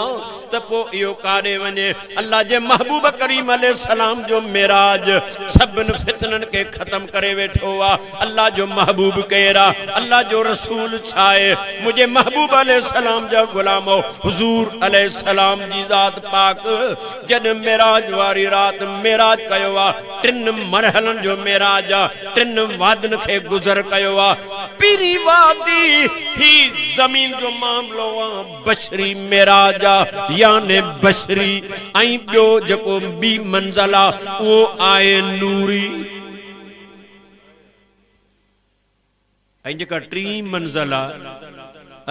त पो इयो काडे वने अल्लाह जे महबूब करीम अलैहिस्सलाम जो मेराज सबन फितनन के खत्म करे वेठो वा। अल्लाह जो महबूब केरा अल्लाह जो रसूल छाए मुझे महबूब अलैहिस्सलाम जा गुलामो हुजूर अलैहिस्सलाम जी जात पाक जन मेराज वारी रात मेराज कयो वा टिन मरहलन जो मेराज आ टिन वादन खे गुजर कयो वा पीरी वादी ही जमीन जो मामलो बशरी मेराजा याने बशरी आई बियो जको बी मंज़ला वो आए नूरी आई जका टी मंज़ला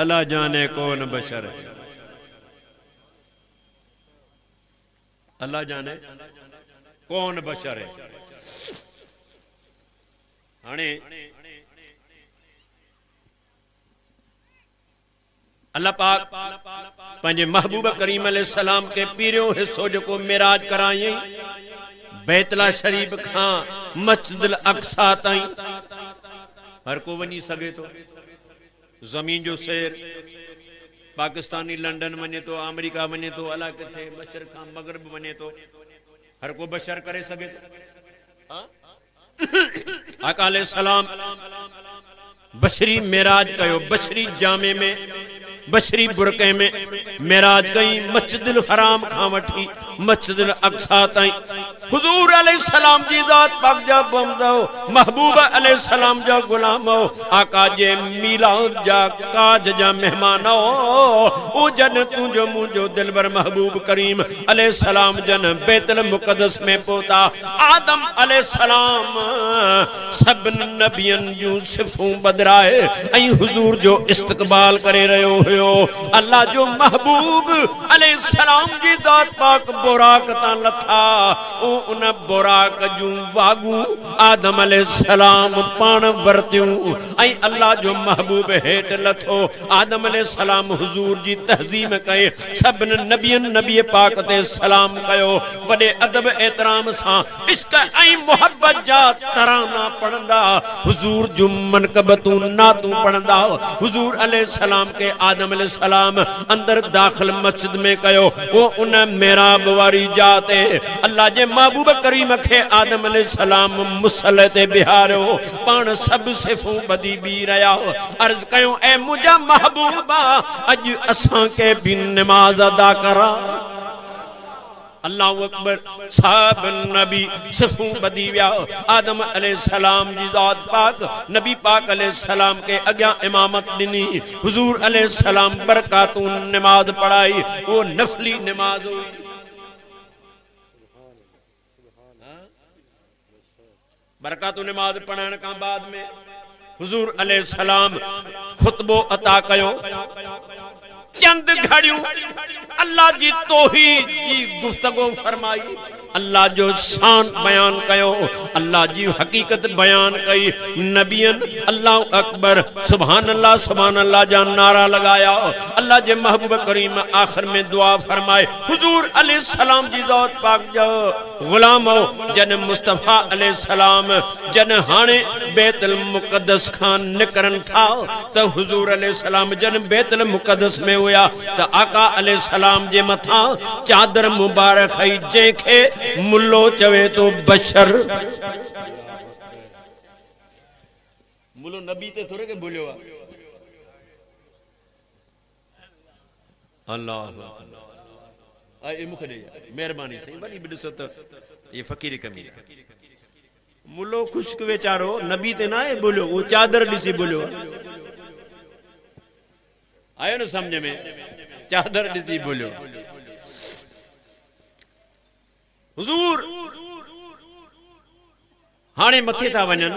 अल्लाह जाने कौन बशर है अल्लाह जाने कौन बशर है। हाणे अल्लाह पाक पंहिंजे महबूब करीम अलैहिस्सलाम के पीरियों हिस्सो जो मेराज कराई बैतुल्ला शरीफ खां मस्जिदुल अक्सा ताईं हर को वञी सघे तो जमीन जो सैर पाकिस्तानी लंडन वञे तो अमेरिका वञे तो अलाह किथे मशरक़ खां मगरिब वञे तो हर को बशर करे सघे तो आका अलैहिस्सलाम बशरी मेराज कयो बशरी जामे में बशरी बुरके में मेराज कई मस्जिदुल हराम खां वठी मस्जिदुल अक्सा ताईं हुजूर अलैहिस्सलाम जी जात पाक जा बंदो महबूब अलैहिस्सलाम जा गुलामो आका जे मिलाद जा काज जा मेहमानो ओ जन तुझो मुझो दिलबर महबूब करीम अलैहिस्सलाम जन बैतुल मुक़द्दस में पहुंचा आदम अलैहिस्सलाम सब नबियन जूं सिफूं बदराए ऐं हुजूर जो इस्तकबाल करे रयो हुयो। अल्लाह जो महबूब अलैहिस्सलाम जी जात पाक बोराक ता लथा ओ उन बोराक जूं वागू आदम अलैहिस्सलाम पाण वरतियूं ऐं अल्लाह जो महबूब हेठ लथो आदम अलैहिस्सलाम हुजूर जी तहज़ीम कए सबन नबियन नबी पाक ते सलाम कयो वडे अदब एहतराम सां इश्क ऐं मोहब्बत जा तराना पढ़ंदा हुजूर जो मनकबतूं नातूं पढ़ंदा हुजूर अलैहिस्सलाम के आदम अलैहिस्सलाम अंदर दाखिल मस्जिद में कयो वो उन मेराब वारी जाते अल्लाह जे महबूब करीम खे आदम अलैहिस्सलाम मुसल्ले ते बिहारियो पाण सब सिफूं बदी बी रया अर्ज कयो ए मुझा महबूबा अज असां के भी नमाज अदा करा अल्लाह अकबर साहब नबी सिफूं बदी विया आदम अलैहिस्सलाम जी जात पाक नबी पाक अलैहिस्सलाम के अग्या इमामत दिनी हुजूर अलैहिस्सलाम बरकातूं नमाज पढ़ाई वो नफली नमाज हुई बरकातूं नमाज पढ़ण का बाद में हुजूर अलैहिस्सलाम खुतबो अता कयो चंद घड़ियों अल्लाह जी तौहीद जी गुफ्तगू फरमाई अल्लाह जो शान बयान कयो अल्लाह जी हकीकत बयान कई नबियन अल्लाह अकबर सुभान अल्लाह जा नारा लगाया अल्लाह जे महबूब करीम आखिर में दुआ फरमाए हुजूर अलैहिस्सलाम जी जात पाक जो गुलामो जन मुस्तफा अलैहिस्सलाम जन हाने बैतुल मुक़द्दस खान निकरन था तो हुजूर अलैहिस्सलाम जन बैतुल मुक़द्दस में हुआ तो आका अलैहिस्सलाम जे मथा चादर मुबारक है जेखे मुल्लो चवे तो बशर मुल्लो नबी ते थोड़े के बोलियो अल्लाह ये मुख दे मेहरबानी सही बनी बिडसो तो ये फकीर कमी मुलो खुश्क वेचारो नबी ते ना है बोलो वो चादर दिसी बोलो आयो न समझ में चादर दिसी बोलो हुजूर हाने मथे था वनन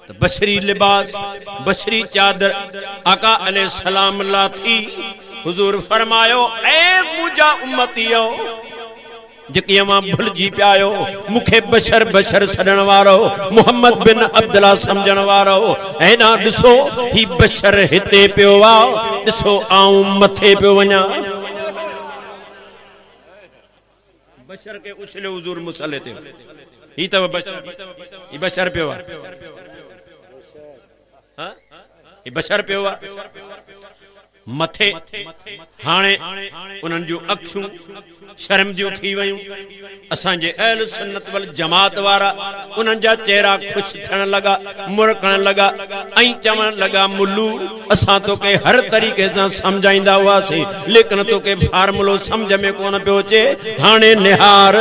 तो बशरी लिबास बशरी चादर आका अलैहि सलाम ला थी हुजूर फरमायो ए मुजा उम्मतियो जकी अमा भुलजी पियायो मुखे बशर बशर सडण वारो मोहम्मद बिन अब्दुल्ला समझण वारो ऐ ना दिसो ही बशर हिते पियो वा दिसो आऊं मथे पियो वञा बशर के उछले हुजूर मुसल्ले ते ही तब बशर ही बशर पियो वा हां ही बशर पियो वा मथे हाने उन्हनि जूं अखियूं शर्म जूं थी वयूं असांजे अहल सुन्नत वल जमात वारा उन्हनि जा चेहरा खुश थियण लगा मुरकण लगा ऐं चवण लगा मुल्लू असां तोखे हर तरीक़े सां सम्झाईंदा हुआसीं लेकिन तोखे फार्मूलो सम्झ में कोन पियो अचे हाणे निहार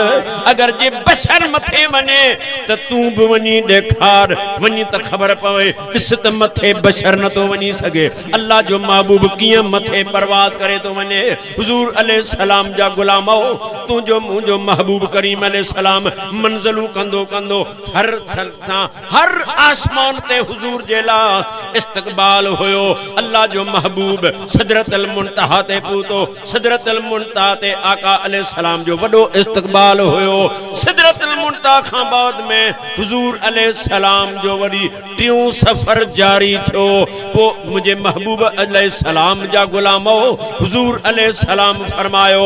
अगर जे बशर मथे वञे त तूं बि वञी ॾेखार वञी त ख़बर पवे ॾिस त मथे बशर नथो वञी सघे अल्लाह जो महबूब कीअं मथे परवाज़ करे तो वने हुजूर अलैहि सलाम जा गुलामो तुझो मुझो महबूब करीम अलैहि सलाम मंज़लू कंदो कंदो हर आसमान ते हुजूर जेला इस्तकबाल होयो अल्लाह जो महबूब सिदरतुल मुंतहा ते पहुतो सिदरतुल मुंतहा ते आका अलैहि सलाम जो वडो इस्तकबाल होयो सिदरतुल मुंतहा खां बाद में हुजूर अलैहि सलाम जो वडी टियों सफर जारी थियो पो मुझे महबूब अलैहि सलाम जा गुलामो हुजूर अलैहि सलाम फरमायो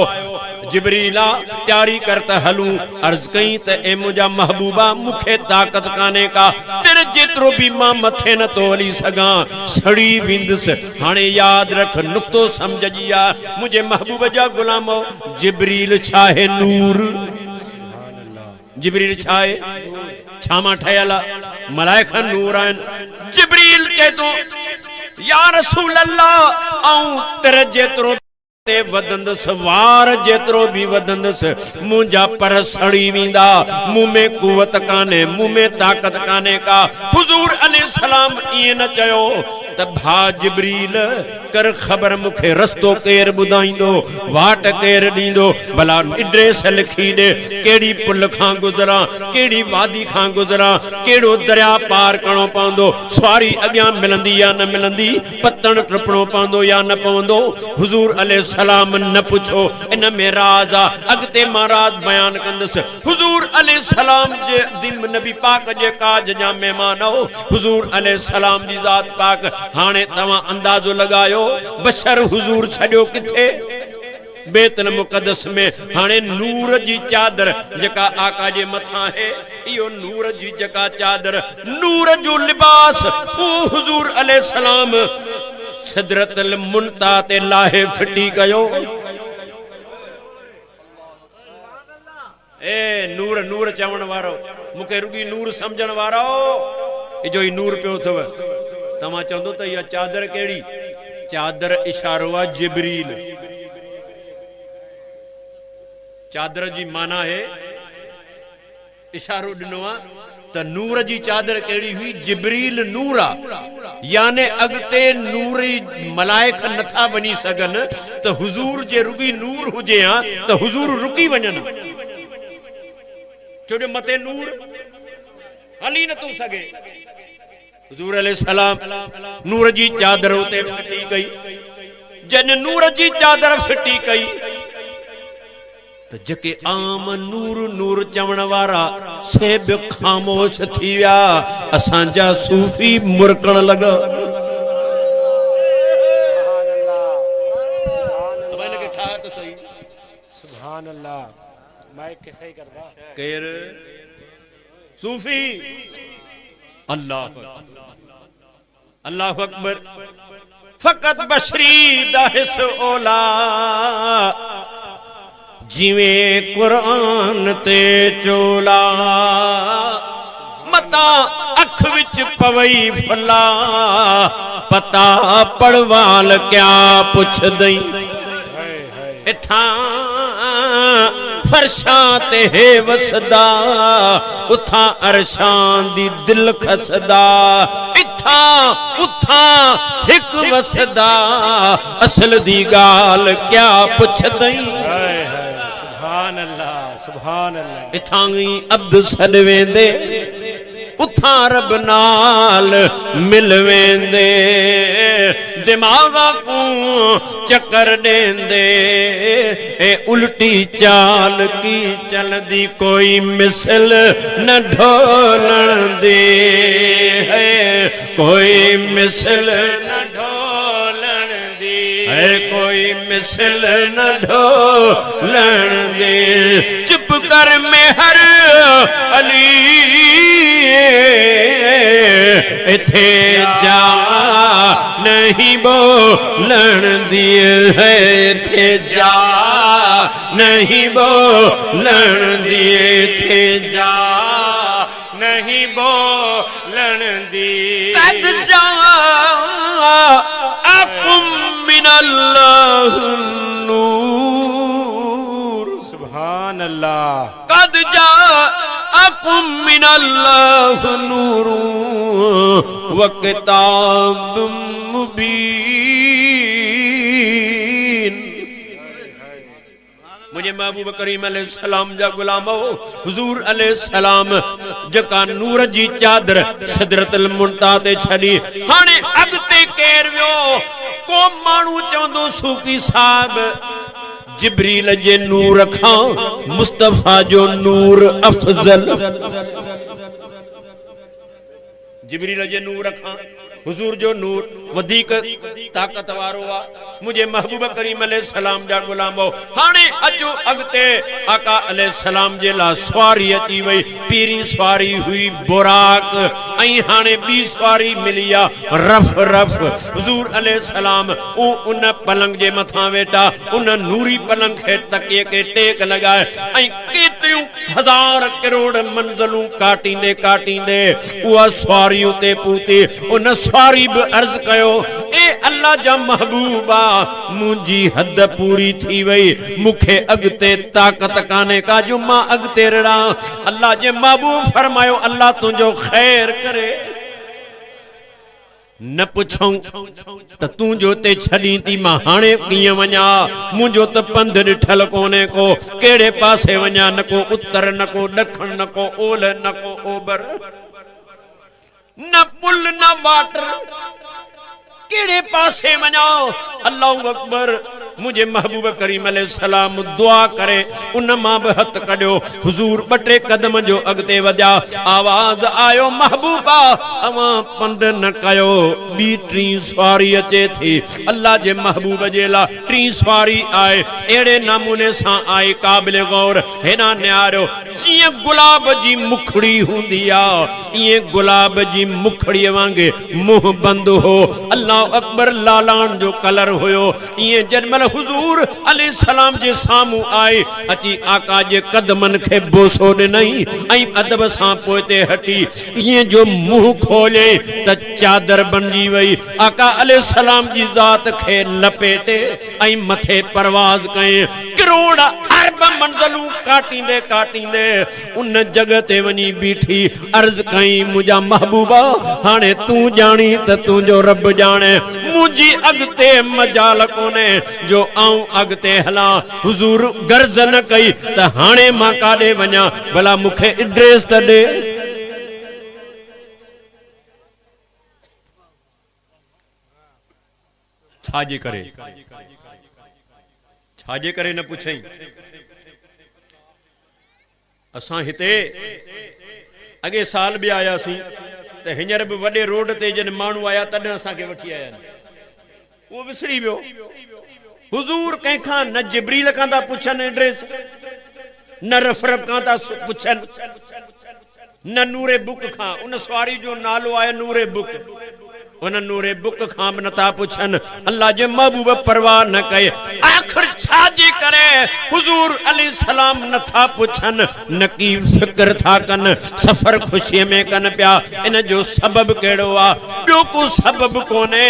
जिब्रीला तैयारी करता हलूं अर्ज कई त ए मुझा महबूबा मुखे ताकत काने का तेरे जेतरो भी मां मथे न तो हली सगा सड़ी विंदस हाने याद रख नुक्तो समझ जिया मुझे महबूब जा गुलामो जिब्रील छाहे नूर जिब्रील छाहे छामा ठयला मलाइका नूर आन जिब्रील चे तो या रसूल अल्लाह आऊं तेरे जेतरो ते वदंदस वार जेतरो भी वदंदस मुंजा पर सड़ी विंदा मुंह में कुवत काने मुंह में ताकत काने का हुजूर अलैहि सलाम ये न चयो त भा जिब्रील कर खबर मुखे रस्तो केर बुधाइंदो वाट केर दींदो भला एड्रेस लिखी दे केड़ी पुल खां गुजरा केड़ी वादी खां गुजरा केड़ो दरिया पार करणो पवंदो सवारी अग्यां मिलंदी या न मिलंदी पत्तन टपणो पवंदो या न पवंदो हुजूर अलैहि सलाम न पुछो इन में राज आ अगते मां राज बयान कंदस हुजूर अलैहि सलाम जे दिन नबी पाक जे काज जा मेहमान हो हुजूर अलैहि सलाम जी जात पाक हाने तवा अंदाजो लगायो बशर हुजूर छड्यो किथे बेतल मुकद्दस में हाने नूर जी चादर जका आका जे मथा है यो नूर जी जका चादर नूर जो लिबास ओ हुजूर अलैहि सलाम सिदरतुल मुंतहा ते लाहे फिटी कयो ए नूर नूर चवण वारो मुखे रुगी नूर समझण वारो इजो ही नूर पियो थव तमा चंदो त या चादर केड़ी चादर इशारो आ जिब्रील चादर जी माना है इशारो दिनो आ त नूर जी चादर केड़ी हुई जिब्रील नूरा याने अगते नूरी मलाइक नथा बनी सगन त हुजूर जे रुगी नूर हुजे आ त हुजूर रुकी वणन छोड़े मथे नूर हली न तू सके हुजूर अलैहि सलाम नूर जी चादर उते फिटी कई जन नूर जी चादर फिटी कई तो जके आम नूर नूर चवण वारा से भी खामोश थी विया असांजा सूफी मुरकण लगा सुभान अल्लाह माइक के सही करदा केर सूफी अल्लाह अल्लाह अकबर फकत बशरी दाहिस ओला जिवे कुरान ते चोला मता अख विच पवई फला पता पड़वाल क्या पुछ दई इथां फरशां ते है वसदा उथां अरशां दी दिल खसदा इथां उथां हिक वसदा असल दी गाल क्या पुछदई सुभान अल्लाह सुभान अल्लाह इथां ही अब्द सद वेंदे उथां रब नाल मिल वेंदे दिमागा को चक्कर देंदे ए उल्टी चाल की चलदी कोई मिसल न ढोलण दे है कोई मिसल न ढोलण दे है कोई मिसल न ढोलण दे चुप कर मेहर अली इथे जा नहीं बोलण दिए है इथे जा नहीं बोलण दिए इथे जा नहीं बोलण दिए कद जा अकुम मिनल्लाह नूर सुभान अल्लाह कद जा अकुम मिनल्लाह नूर व किताब मुबीन मुझे महबूब करीम अलैहिस्सलाम जा गुलाम हो हुजूर अलैहिस्सलाम जका नूर जी चादर सिदरतुल मुंतहा ते छड़ी हाने अगते केर वियो को मानू चवंदो सूफी साहब जिब्रील जे नूर खां मुस्तफा जो नूर अफजल जिब्रील जे नूर खां हुजूर जो नूर वधिक ताकत वारो आ मुझे महबूब करीम अलैहिस्सलाम जा गुलाम हो हाने अजो अगते आका अलैहिस्सलाम जे ला सवारी अची वई पीरी सवारी हुई बुराक ऐं हाने बी सवारी मिली आ रफ रफ हुजूर अलैहिस्सलाम उन पलंग जे मथा वेठा उन नूरी पलंग खे तकिए के टेक लगाए ऐं केतिरियूं हजार करोड़ मंज़िलूं काटींदे काटींदे उहा सवारियूं ते पूती उन सवारी भी अर्ज कयो ए अल्लाह जा महबूबा मुंजी हद पूरी थी वई मुखे अगते ताकत काने का जो मां अगते रड़ा अल्लाह जे महबूब फरमायो अल्लाह तुझो खैर करे न पुछूं त तू जो ते छड़ी थी मां हाणे कीअं वञा मुंहिंजो त पंध ॾिठल कोने को कहिड़े पासे वञा न को उत्तर न को ॾखण न को ओलह न को ओभर न पुल न वाटर केड़े पासे वञाओ अल्लाहु अकबर मुझे महबूब करीम अलैहिस्सलाम दुआ करे उन मां भी हथ कढियो हुजूर बटे कदम जो अगते वधा आवाज आयो महबूबा अवा पंद न कयो बी टी सवारी अचे थी अल्लाह जे महबूब जे ला टी सवारी आए एड़े नमूने सा आए काबिल गौर हेना न्यारो जिए गुलाब जी मुखड़ी हुंदी आ ये गुलाब जी मुखड़ी वांगे मुंह बंद हो अल्लाह अकबर लालान जो कलर होयो ये जन्मल हुजूर अलैहिस्सलाम जे सामू आए अची आका जे कदमन खे बोसो ॾिनई ऐं अदब सां पोइते हटी ये जो मुंह खोले त चादर बनजी वई आका अलैहिस्सलाम जी ज़ात खे लपेटे ऐं मथे परवाज़ कए करोड़ अरब मंज़िलूं काटींदे काटींदे उन जगह ते वञी बीठी अर्ज कई मुंहिंजा महबूबा हाणे तू जानी त तुंहिंजो रब जाने मुंहिंजी अगते मजाल कोने जो आऊं अगते हला हुजूर गर्ज न कई त हाणे मां काॾे वञा भला मूंखे एड्रेस त ॾे छाजे करे न पुछई असां हिते अगे साल भी आया सी ते हिंजर भी वडे रोड ते जन मानू आया तद असां के वठी आया वो विसरी वियो हुजूर कंखा न जिब्रील कांदा पुछन एड्रेस न रफरब कांदा पुछन न नूरे बुक खां उन सवारी जो नालो आया नूरे बुक उन नूरे बुक खां नता पुछन अल्लाह जे महबूब परवाह न कए आखिर छाजी करे हुजूर अलैहिस्सलाम नथा पुछन न की फिक्र था कन सफर खुशी में कन पिया इन जो सबब केड़ो आ ॿियो को सबब कोने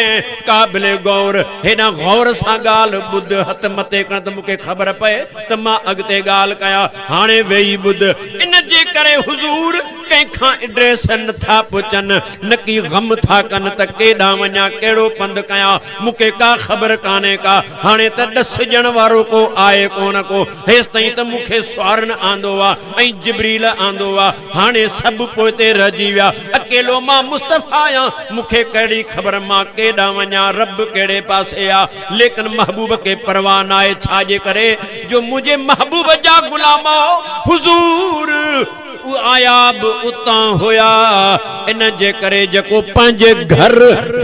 क़ाबिल गौर हेॾा गौर सां ॻाल्हि ॿुध हथ मथे कण त मूंखे ख़बर पए त मां अॻिते ॻाल्हि कयां हाणे वेही ॿुध इन जे करे हुज़ूर कंहिंखां एड्रेस नथा पुछनि न की गम था कनि त केॾां वञा कहिड़ो पंधु कयां मूंखे का ख़बर कान्हे का हाणे त ॾसजण वारो को आहे कोन को हेसि ताईं त मूंखे सुवारन आंदो आहे ऐं जिब्रील आंदो आहे हाणे सभु पोइते रहिजी विया अकेलो मां मुस्तफ़ा आहियां मूंखे कहिड़ी ख़बर मां केॾां वञा रब कहिड़े पासे आहे लेकिन महबूब खे परवाह न आहे छाजे करे जो मुंहिंजे महबूब जा गुलाम हुज़ूर आया बि उतां हुया इन जे करे जेको पंहिंजे घर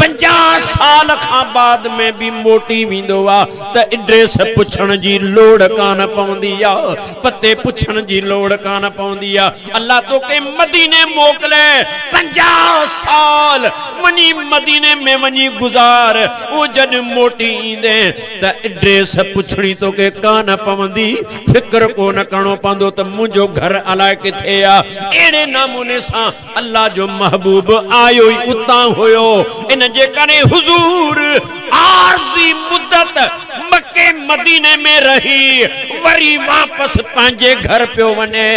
50 साल खां बाद में भी मोटी वेंदो आहे त एड्रेस पुछण जी लोड़ कान पवंदी आहे पते पुछण जी लोड़ कान पवंदी आहे अल्लाह तोखे मदीने मोकिले 50 साल वञी मदीने में वञी गुज़ार वो जॾहिं मोटी ईंदे त एड्रेस पुछणी तोखे कान पवंदी फिक्र कोन करणो पवंदो त मुंहिंजो घर अलाए किथे एड़े नमूने सां अल्लाह जो महबूब आयो ही उतां हुयो इन जे करे हुजूर आरज़ी मुद्दत मक्के मदीने में रही वरी वापस पंहिंजे घर पियो वने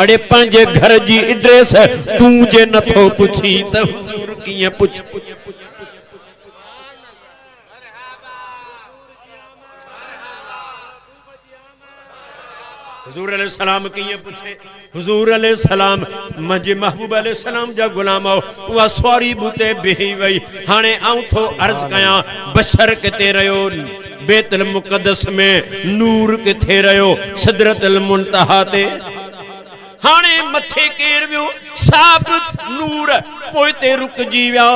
अड़े पंहिंजे घर जी एड्रेस तू जे नथो पुछी त हुजूर कीअं पुछ हुजूर अलैहि सलाम कीअं पुछे हुजूर अलैहि सलाम मुंहिंजे महबूब अलैहि सलाम जा गुलाम उहा सवारी बूते बिही वई हाणे आऊं थो अर्ज़ कयां बशर किथे रहियो बैतुल मुक़द्दस में नूर किथे रहियो सिदरतुल मुंतहा ते हाणे मथे केर वियो साबित नूर पोइते रुकजी विया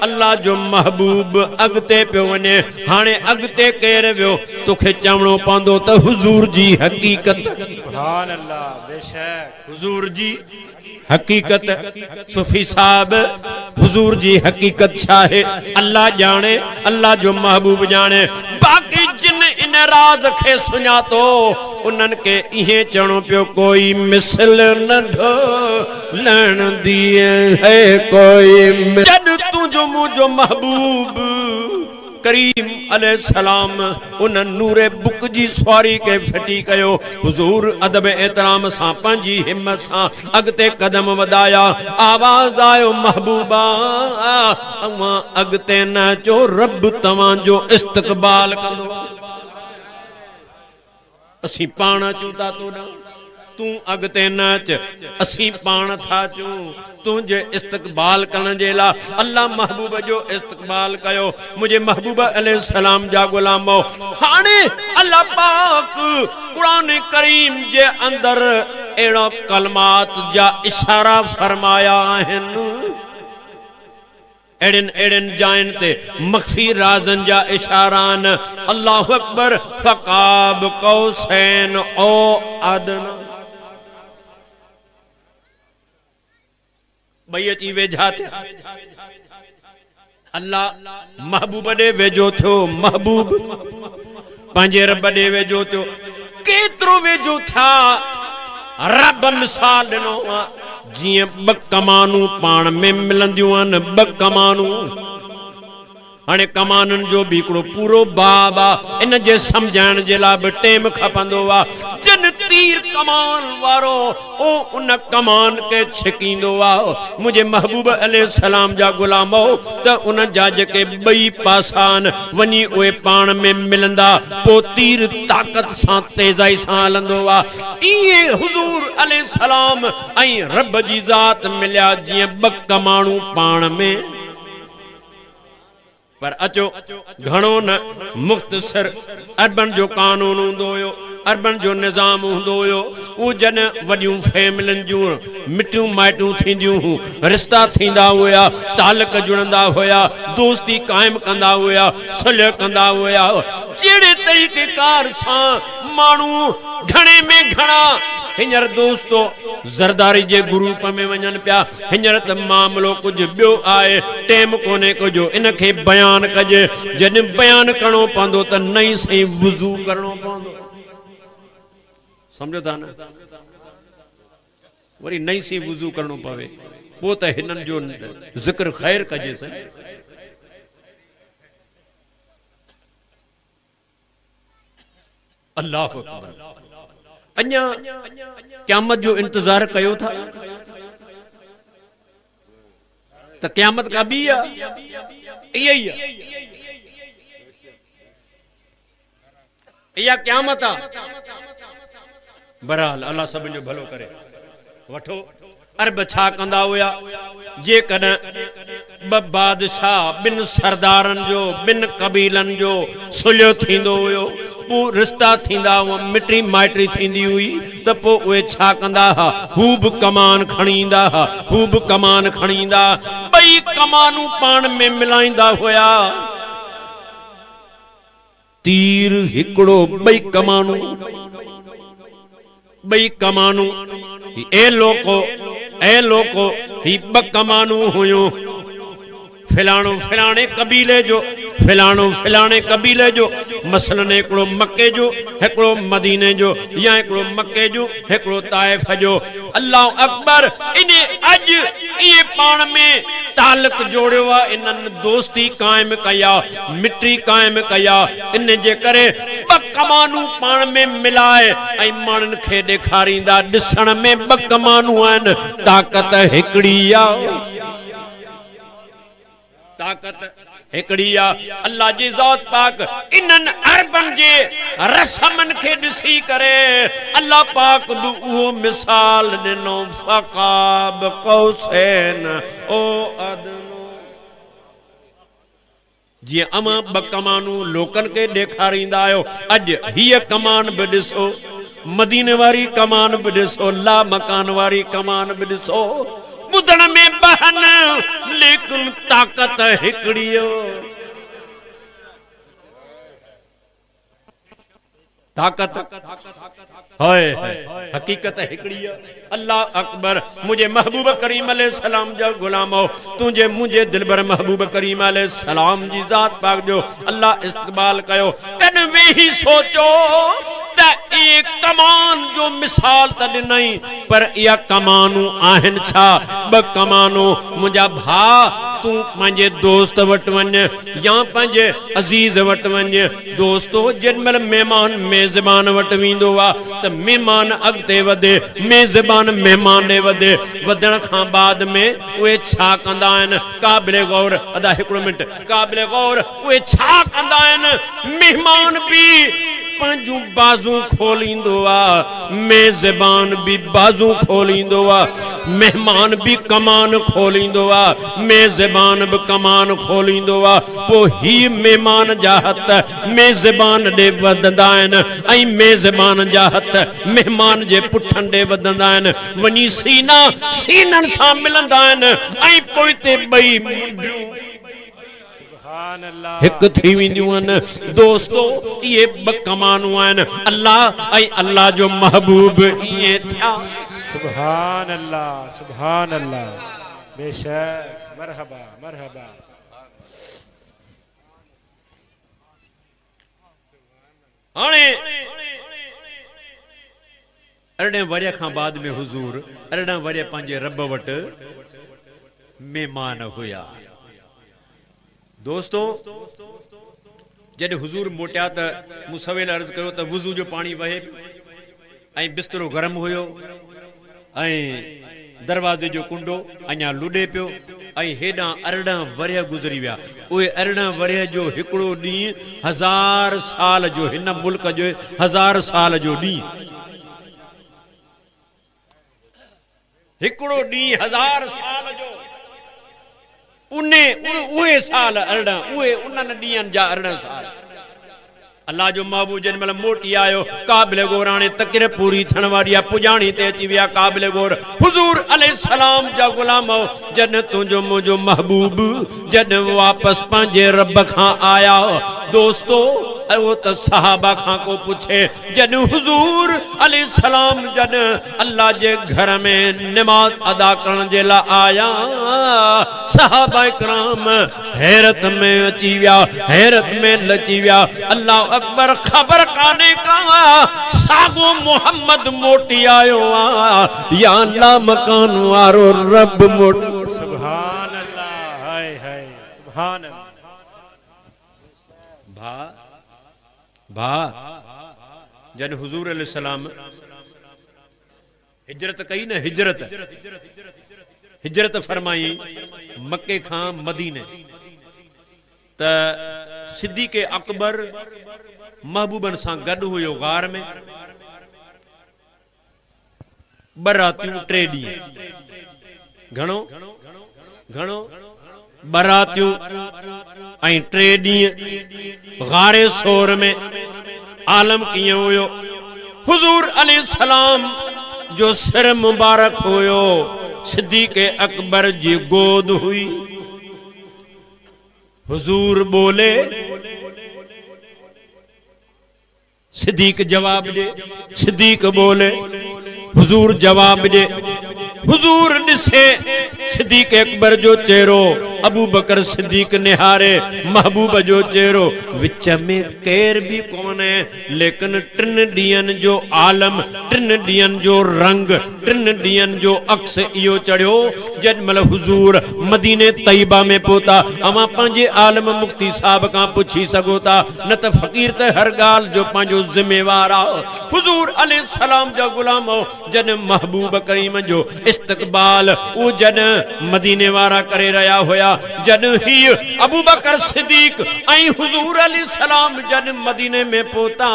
अल्लाह जो महबूब अॻिते पियो वञे हाणे अॻिते केर वियो तोखे चवणो पवंदो त हुजूर जी हक़ीक़त सुभान अल्लाह बेशक हुजूर जी हकीकत सूफी साहब हुजूर जी हकीकत छा है अल्लाह जाने अल्लाह जो महबूब जाने बाकी जिन इन राज खे सुञातो उन्हनि के इहे चवणो पियो कोई मिसल न ढोलण दिए है कोई जद तुझो मुझो महबूब करीम अलैहि सलाम उन नूरे बुक जी सवारी के फटी कयो हुजूर अदब एहतराम सां पंहिंजी हिम्मत सां अॻिते कदम वधाया आवाज़ आयो महबूबा अवां अॻिते न चो रब तव्हांजो इस्तक़बाल कंदो असीं पाण अचूं था तू अॻिते न अच असीं पाण था अचूं तुंहिंजे इस्तक़बाल करण जे लाइ अल्लाह महबूब जो इस्तक़बाल कयो मुंहिंजे महबूब अलैहि सलाम जा गुलाम हाणे अल्लाह पाक क़ुरान करीम जे अंदर अहिड़ा कलमात जा इशारा फरमाया आहिनि एड़न जाइन ते मख्फी राजन जा इशारान अल्लाहु अकबर फकाब कौसैन ओ अदन भई अची वेझा थे अल्लाह महबूब दे वेझो थियो महबूब पंहिंजे रब दे वेझो थियो केतिरो वेझो था रब मिसाल ॾिनो जियां ॿ कमानूं पाण में मिलंदियूं आहिनि ॿ कमानूं हाणे कमाननि जो भी हिकिड़ो पूरो बाब आहे इन जे सम्झाइण जे लाइ बि टाइम खपंदो आहे जन तीर कमान वारो ओ उन कमान के छिकींदो आहे मुंहिंजे महबूब अलैहि सलाम जा गुलाम त उन जा जेके ॿई पासा आहिनि वञी उहे पाण में मिलंदा पोइ तीर ताक़त सां तेज़ाई सां हलंदो आहे ईअं हुजूर अलैहि सलाम ऐं रब जी ज़ात मिलिया जीअं ॿ कमाणूं पाण में पर अचो घणो न मुख्तसर अरबन जो कानून हूंदो हुयो अरबन जो निज़ाम हूंदो हुयो उहो जॾहिं वॾियूं फैमिलियुनि जूं मिटियूं माइटियूं थींदियूं हुयूं रिश्ता थींदा हुया तालुक जुड़ंदा हुया दोस्ती क़ाइमु कंदा हुया सुलह कंदा हुया जहिड़े तरीक़ेकार सां माण्हू घणे में घणा हींअर दोस्तो ज़रदारी जे ग्रुप में वञनि पिया हींअर त मामलो कुझु ॿियो आहे टाइम कोन्हे कुझु इनखे बयानु कजे जॾहिं बयानु करणो पवंदो त नई सही वुज़ू करणो पवंदो सम्झो था न वरी नई सी वुज़ू करणो पवे पोइ त हिननि जो ज़िक्र ख़ैर कजे अल्लाह अकबर। अञा क़यामत जो इंतजार कयो था त क़यामत का बि आहे, इहा ई आहे, इहा क़यामत आहे। बहरहाल अल्लाह सभिनि जो भलो करे। वठो अरब छा कंदा हुया, जेकॾहिं ॿ बादशाह ॿिनि सरदारनि जो ॿिनि कबीलनि जो सुलह थींदो हुयो, पोइ रिश्ता थींदा हुआ, मिटी माइटी थींदी हुई, त पोइ उहे छा कंदा हुआ, हू बि कमान खणी ईंदा हुआ, हू बि कमान खणी ईंदा, ॿई कमानूं पाण में मिलाईंदा हुया। तीर हिकिड़ो, ॿई कमानूं, ॿई कमानूं, ए लोको ही ॿ कमानूं हुयूं, फिलाणो फिलाणे कबीले जो, फिलाणो फिलाणे कबीले जो, मसलन हिकिड़ो मके जो, हिकिड़ो मदीने जो, या हिकिड़ो मके जो, हिकिड़ो ताइफ जो। अल्लाह अकबर। इन अॼु इहे पाण में तालुक जोड़ियो आहे, इन्हनि दोस्ती क़ाइम कई आहे, मिटी क़ाइम कई आहे। इन जे करे ॿ कमानूं पाण में मिलाए ऐं माण्हुनि खे ॾेखारींदा, ॾिसण में ॿ कमानूं आहिनि, ताक़त हिकिड़ी आहे, ताक़त हिकिड़ी आहे। अल्लाह जी ज़ात पाक इन्हनि अरबनि जे रस्मनि खे ॾिसी करे अल्लाह पाक बि उहो मिसाल ॾिनो, फ़क़ाब क़ौसैन ओ अदनो। जीअं अमां ॿ कमानूं लोकनि खे ॾेखारींदा आहियो, अॼु हीअ कमान बि ॾिसो, मदीने वारी कमान बि ॾिसो, ला मकान वारी कमान बि ॾिसो, ॿुधण में बहन, लेकिन ताक़त हिकिड़ी, ताक़त हाय हकीकत हिकिड़ी आहे। अल्लाह अकबर। मुझे महबूब करीम अलैहिस्सलाम जा गुलामो, तुझे मुझे दिलबर महबूब करीम अलैहिस्सलाम जी ज़ात पाक जो अल्लाह इस्तक़बाल कयो। कन वेही सोचो त ये कमान जो मिसाल त ॾिनई, पर इहा कमानूं आहिनि छा? ॿ कमानूं। मुंहिंजा भाउ, तूं पंहिंजे दोस्त वटि वञ या पंहिंजे अज़ीज़ वटि वञ। दोस्तो जेॾीमहिल महिमान मेज़बान वटि वेंदो आहे त महिमान अॻिते वधे, मेज़बान महिमान ॾे वधे। वधण खां बाद में उहे छा कंदा आहिनि? क़ाबिल गौर, अदा हिकिड़ो मिंट, क़ाबिल गौर, उहे छा कंदा आहिनि? महिमान बि पंहिंजूं बाज़ू खोलींदो आहे, मेज़बान बि बाज़ू खोलींदो आहे, महिमान बि कमान खोलींदो आहे, मेज़बान बि कमान खोलींदो आहे। पोइ ही महिमान जा हथ मेज़बान ॾे वधंदा आहिनि ऐं मेज़बान जा हथ महिमान जे पुठनि ॾे वधंदा आहिनि, वञी सीना सीननि सां मिलंदा आहिनि ऐं पोइ ते ॿई मुंडियूं हिकु थी वेंदियूं आहिनि। दोस्तो इहे ॿ कमानूं आहिनि, अल्लाह ऐं अल्लाह जो महबूब ईअं थिया। सुभान अल्लाह, सुभान अल्लाह, बेशक, मरहबा मरहबा। हाणे 18 वरे खां बाद में हुजूर 18 वरे पंहिंजे रब वटि महिमान हुया। दोस्तो जॾहिं हुजूर मोटिया त मूं सवेल अर्ज़ कयो त वुज़ू जो पाणी वहे ऐं बिस्तरो गरम हुयो ऐं दरवाज़े जो कुंडो अञा लुॾे पियो ऐं हेॾां 18 वरे गुज़री विया। उहे 18 वरे जो हिकिड़ो ॾींहुं 1000 साल जो, हिन मुल्क जो 1000 साल जो ॾींहुं, हिकिड़ो ॾींहुं 1000 साल जो। उहे साल 18, उहे उन्हनि ॾींहंनि जा 18 साल। अल्लाह जो महबूब जेॾी महिल मोटी आयो, क़ाबिल गौर हाणे तकिर पूरी थियण वारी आहे, पुॼाणी ते अची विया क़ाबिल गौर। हुजूर अलैहिस्सलाम जा गुलाम, जॾहिं तुंहिंजो मुंहिंजो महबूब जॾहिं वापसि पंहिंजे रब खां आया, दोस्तो वो त सहाबा खां को पुछे, जॾहिं हुजूर अलैहिस्सलाम जॾहिं अल्लाह जे घर में नमाज अदा करण जे लाइ आया, सहाबा इकराम हैरत में अची विया, हैरत में लची विया। अल्लाह अकबर। ख़बर काने का सागो मोहम्मद मोटी आयो आ या अल्लाह मकान वारो रब मोटी। सुभान अल्लाह, हाय हाय, सुभान अल्लाह। भा जन हुजूर अलैहिस्सलाम हिजरत कई न, हिजरत फरमाई मक्के खां मदीने, त सिद्दीक़ अकबर महबूबन सां गॾु हुयो गार में। बरातियूं 3 ॾींहं, घणो बरातियूं ऐं 3 ॾींहं गारे सोर में। आलम कीअं हुयो? हुजूर अलैहिस्सलाम जो सिर मुबारक हुयो सिद्दीक़ अकबर जी गोद हुई। हुजूर बोले, सिद्दीक़ जवाब दे, सिद्दीक़ बोले, हुजूर जवाब दे। हुजूर ॾिसे सिद्दीक़ अकबर जो चेहरो, अबू बकर सिद्दीक़ निहारे महबूब जो चेहरो। विच में केर भी कोने, लेकिन 3 ॾींहंनि जो आलम, 3 ॾींहंनि जो रंग, 3 ॾींहंनि जो अक्स इहो चढ़ियो जेॾीमहिल हुजूर मदीने तैयबा में पहुता। अवां पंहिंजे आलम मुफ्ती साहब खां पुछी सघो था, न त फ़कीर त हर ॻाल्हि जो पंहिंजो ज़िम्मेवार आहे। हुजूर अलैहिस्सलाम जा गुलाम जॾहिं महबूब करीम जो इस्तक़बाल वो जॾहिं मदीने वारा करे रहा होया, जॾहिं ही अबू बकर सिद्दीक़ ऐं हुजूर अलैहिस्सलाम जॾहिं मदीने में पहुता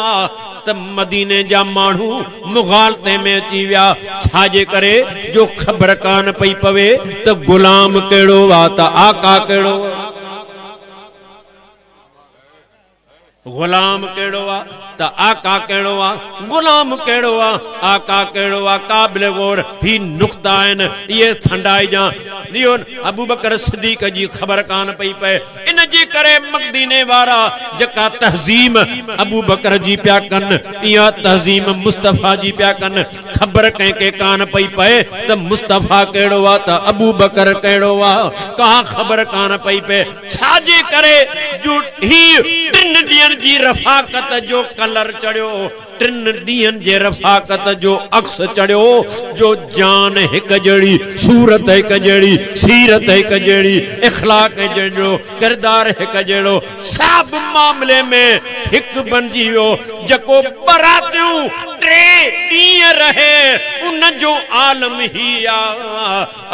त मदीने जा माण्हू मुग़ालते में अची विया। छाजे करे? जो ख़बर कान पई पवे त गुलाम कहिड़ो वा त आका कहिड़ो, गुलाम कहिड़ो आ त आका कहिड़ो आ, गुलाम कहिड़ो आ, आका कहिड़ो आ। क़ाबिल गौर ही नुक़्ता आहिनि, इहे थंडाई जा। इहो अबू बकर सिद्दीक़ जी ख़बर कान पई पए। इन जे करे मदीने वारा जेका तहज़ीम अबू बकर जी पिया कनि, इहा तहज़ीम मुस्तफ़ा जी पिया कनि। ख़बर कंहिंखे कान पई पए त मुस्तफ़ा कहिड़ो आ त अबू बकर कहिड़ो आ, का ख़बर कान पई पए। छाजे करे? जो ही 3 ॾींहंनि जी रफ़ाकत जो कलर चढ़ियो, 3 ॾींहंनि जे रफ़ाकत जो अक्स चढ़ियो। जो जान हिक जहिड़ी, सूरत हिक जहिड़ी, सीरत हिक जहिड़ी, इख़लाक़ जहिड़ो, किरदार हिक जहिड़ो, सभ मामले में हिकु बणिजी वियो। जेको बरातियूं 3 ॾींहं रहे उन जो आलम ही आ।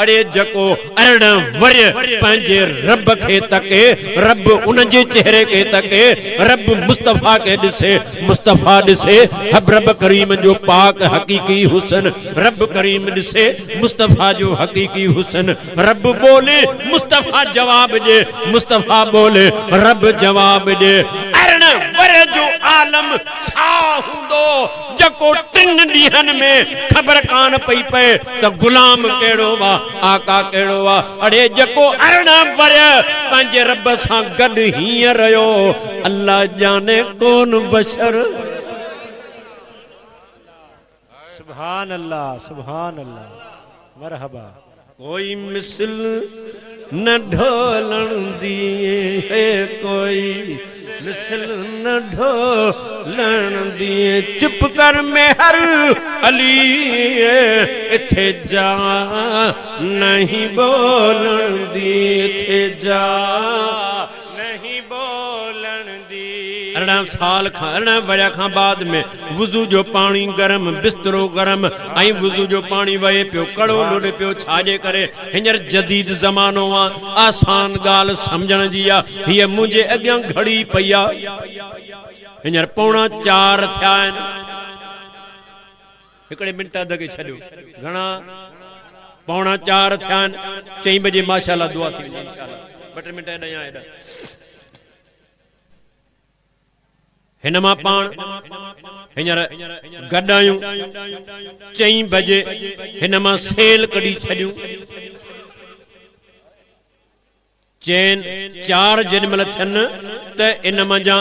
अरे जेको 18 वरी पंहिंजे रब खे तके, रब उन जे चेहरे खे तके, रब मुस्तफ़ा के ॾिसे, मुस्तफ़ा ॾिसे रब करीम जो पाक हकीकी हुसन, रब करीम ॾिसे मुस्तफ़ा जो हकीकी हुसन। रब बोले, मुस्तफ़ा जवाब दे, मुस्तफ़ा बोले, रब जवाब दे। 18 वरे जो आलम छा हूंदो जेको 3 ॾींहंनि में ख़बर कान पई पए त गुलाम कहिड़ो वा, आका कहिड़ो वा। अड़े जेको 18 वरे पंहिंजे रब सां गॾु हीअं रहियो, अल्लाह जाने कौन बशर। सुभान अल्लाह, सुभान अल्लाह, मरहबा। कोई मिसल न ढोलन दिए है, कोई मिसल न ढोलन दिए। चुप कर मेहर अली इथे जा नहीं बोलन दिए, इथे जा नहीं बोलन दी। 18 साल खां 18 वरिया खां बाद में वुज़ू जो पानी गरम, बिस्तरो गरम ऐं वुज़ू जो पानी वहे पियो, कड़ो लुॾे पियो। छाजे करे? हींअर जदीद ज़मानो आहे, आसान ॻाल्हि सम्झण जी आहे। हीअ मुंहिंजे अॻियां घड़ी पई आहे, हींअर 3:45 थिया आहिनि। हिकिड़े मिंट अध खे छॾियो, घणा 3:45 थिया आहिनि। 4 बजे माशाअल्लाह दुआ थी वेंदी इंशाअल्लाह। 2 मिंट हेॾा या हेॾा। हिन मां पाण हींअर गॾु आहियूं। 4 बजे हिन मां सेल कढी छॾियूं। चैन 4 जेॾीमहिल थियनि त इन मां जा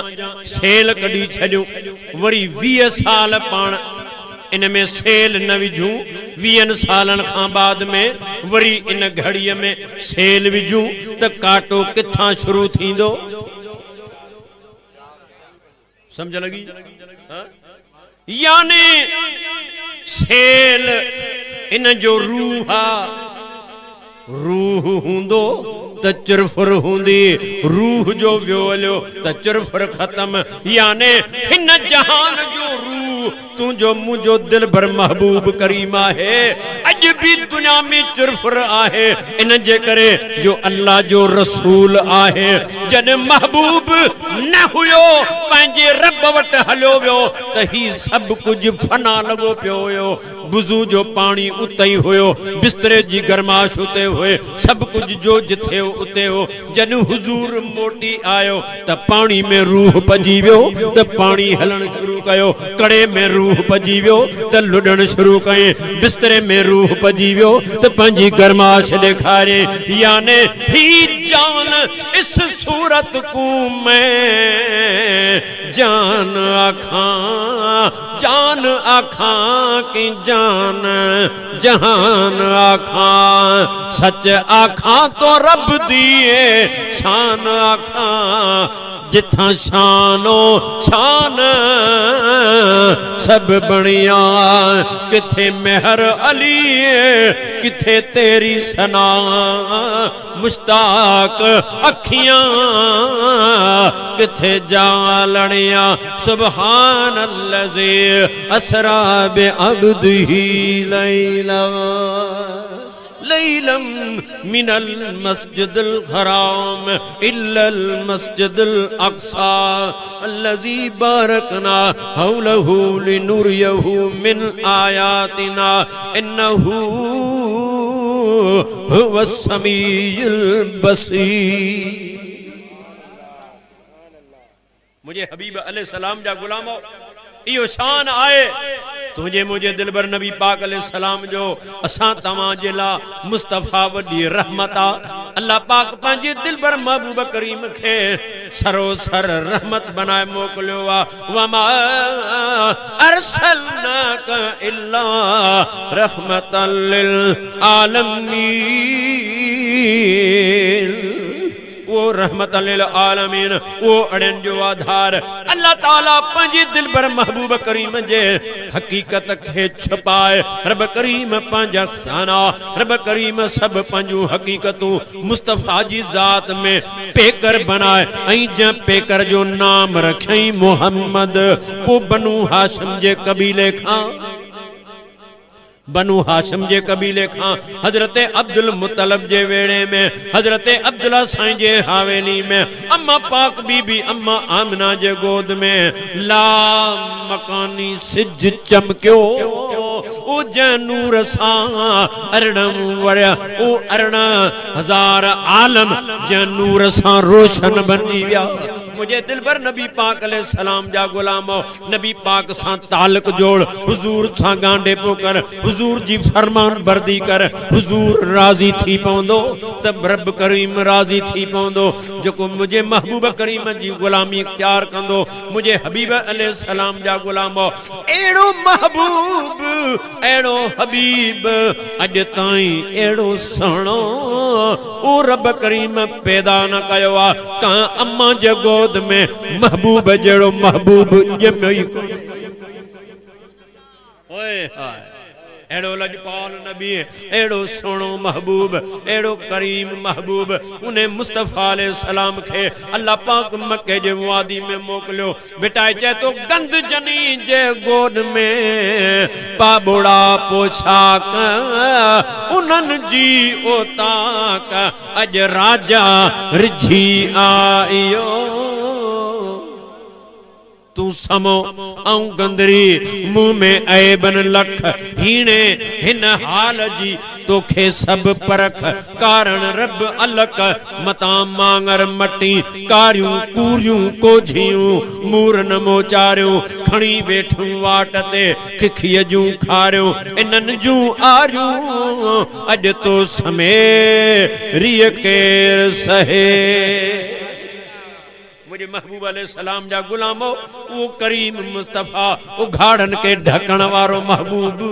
सेल कढी छॾियूं। वरी 20 साल पाण इन में सेल न विझूं, 20 सालनि खां बाद में वरी इन घड़ीअ में सेल विझूं त काटो किथां शुरू थींदो? समझ लगी? यानी सेल इन जो रूह आ, रूह हूंदो त चुरफुर हूंदी, रूह जो वियो हलियो त चुरफुर ख़त्म। यानी हिन जहान जो रूह तू जो मुझो दिल भर महबूब करीम आहे अज भी दुनिया में चुरफुर आहे इन जे करे जो अल्लाह जो रसूल आहे जन महबूब न हुयो पंहिंजे रब वट हलियो वियो त ही सब कुछ फना लगो पियो हुयो बुजू जो पानी उते ही हुयो बिस्तरे जी गरमाश उते हुए सब कुछ जो जिथे उते हो जन हुजूर मोटी आयो त पानी में रूह पजी वियो त पानी हलण शुरू कयो कड़े में रूह पजी वियो त लुडण शुरू कए बिस्तरे में रूह पजी वियो त पंहिंजी गरमाश ॾेखारे याने ही जान इस सूरत को मैं जान आखां की जान जहान आखां सच आखां तो रब दिए शान आखां जिथा शानो शान सब बनिया किथे मेहर अली किथे तेरी सना मुश्ताक अखियां किथे जालनिया सुभान अल्लज़ी असरा बि अब्दिही लैला लैलम मिनल मस्जिदिल हराम इल्लल मस्जिदिल अक़सा अल्लज़ी बारकना हौलहु लिनुरियहु मिन आयातिना इन्नहु हुवस समीउल बसीर। मुझे हबीब अलैहिस्सलाम जा गुलामो इहो शान आए तुझे मुझे दिलबर नबी पाक अलैहिस्सलाम जो असां तव्हां जे ला मुस्तफा वडी रहमत आ अल्लाह पाक पंहिंजे दिलबर महबूब करीम खे सरोसर रहमत बनाए मोकिलियो आ वमा अरसलनाक इल्ला रहमतल लिल आलमीन वो रहमत लिल आलमीन वो अड़न जो आधार अल्लाह ताला पंहिंजे दिलबर महबूब करीम जे हकीकत खे छुपाए रब करीम पंहिंजा साना रब करीम सब पंहिंजूं हकीकतूं मुस्तफा जी ज़ात में पेकर बनाए ऐं जंहिं पेकर जो नाम रखई मोहम्मद पोइ बनु हाशिम जे कबीले खां बनु हाशिम जे कबीले खां हजरत अब्दुल मुत्तलब जे वेड़े में हजरत अब्दुल्ला साईं जे हवेली में अम्मा पाक बीबी अम्मा आमिना जे गोद में ला मकानी सिज चमकियो ओ जनूर सां अरड़म वरिया ओ 18,000 आलम जनूर सां रोशन बनी विया। मुझे दिलबर नबी पाक अलैहिस्सलाम जा गुलामो नबी पाक सां ताल्लुक जोड़ हुजूर सां गांडे पो कर हुजूर जी फरमान बर्दी कर हुजूर राजी थी पवंदो त रब करीम राजी थी पवंदो जेको मुझे महबूब करीम जी गुलामी इख्तियार कंदो मुझे हबीब अलैहिस्सलाम जा गुलामो एड़ो महबूब एड़ो हबीब अज ताईं एड़ो सणो ओ रब करीम पैदा न कयो आ का अम्मा जे गोद में महबूब जड़ो महबूब जमयो ओए हाय एड़ो लजपाल नबी एड़ो सोनो महबूब एड़ो करीम महबूब उन्हें मुस्तफा अलैहिस्सलाम खे अल्लाह पाक मक्के जे वादी में मोकलियो बेटा चे तो गंद जनी जे गोद में पाबुड़ा पोशाक उनन जी ओताक अज राजा रिझी आयो तू समो आऊं गंदरी मुंह में ऐबन लख हीने हिन हाल जी तोखे सब परख कारण रब अलक मता मांगर मटी कारियूं कूरियूं कोझियूं मूर न मोचारियूं खणी वेठूं वाट ते खिखीअ जूं खारियूं इन्हनि जूं आरियूं अॼु तो समय रिय केर सहे। मुझे महबूब अलैहिस्सलाम जा गुलामो वो करीम मुस्तफा उघाड़न के ढकण वारो महबूब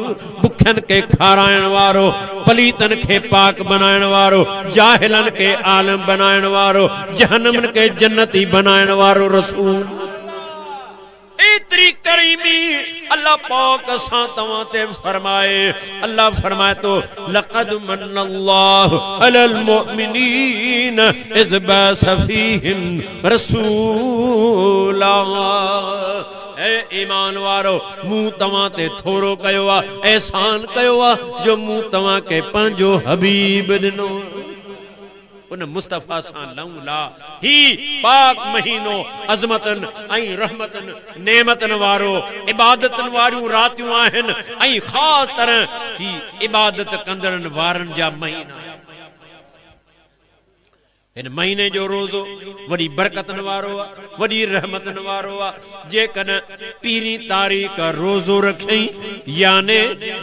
भुखन के खारायण वारो पलीतन के पाक बनायण वारो जाहिलन के आलम बनायण वारो जहन्नम के जन्नती बनायण वारो रसूल एतरी करीमी अल्लाह पाक असां तवां ते फरमाए अल्लाह फरमाए तो लक़द मन्नल्लाहु अलल मुमिनीन इज़ बअस फीहिम रसूला ए ईमान वारो मूं तवां ते थोरो कयो आ एहसान कयो आ जो मूं तवां के पंहिंजो हबीब ॾिनो उन मुस्तफ़ा सां लौला ही पाक महीनो अज़मतन ऐं रहमतन नेमतन वारो इबादतन वारियूं रातियूं आहिनि ऐं ख़ास तरह ही इबादत कंदड़नि वारनि जा महीना इन महीने जो रोज़ो वॾी बरकतन वारो आ वॾी रहमतन वारो आ जेकॾहिं पीरी तारीख़ रोज़ो रखई याने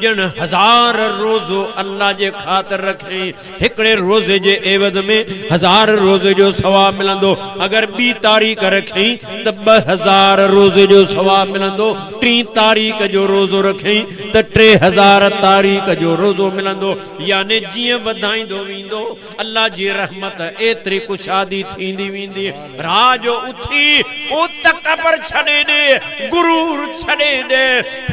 ॼण हज़ार रोज़ो अल्लाह जे ख़ातिर रखई हिकिड़े रोज़े जे एवज़ में 1000 रोज़े जो सवाब मिलंदो अगर ॿी तारीख़ रखई त 2000 रोज़े जो सवाब मिलंदो 3 तारीख़ जो रोज़ो रखई त 3000 तारीख़ जो रोज़ो मिलंदो याने जीअं वधाईंदो वेंदो अल्लाह जी रहमत एतरी कुशादी थींदी वेंदी राह जो उथी ओ तकबर छॾे ॾे गुरूर छॾे ॾे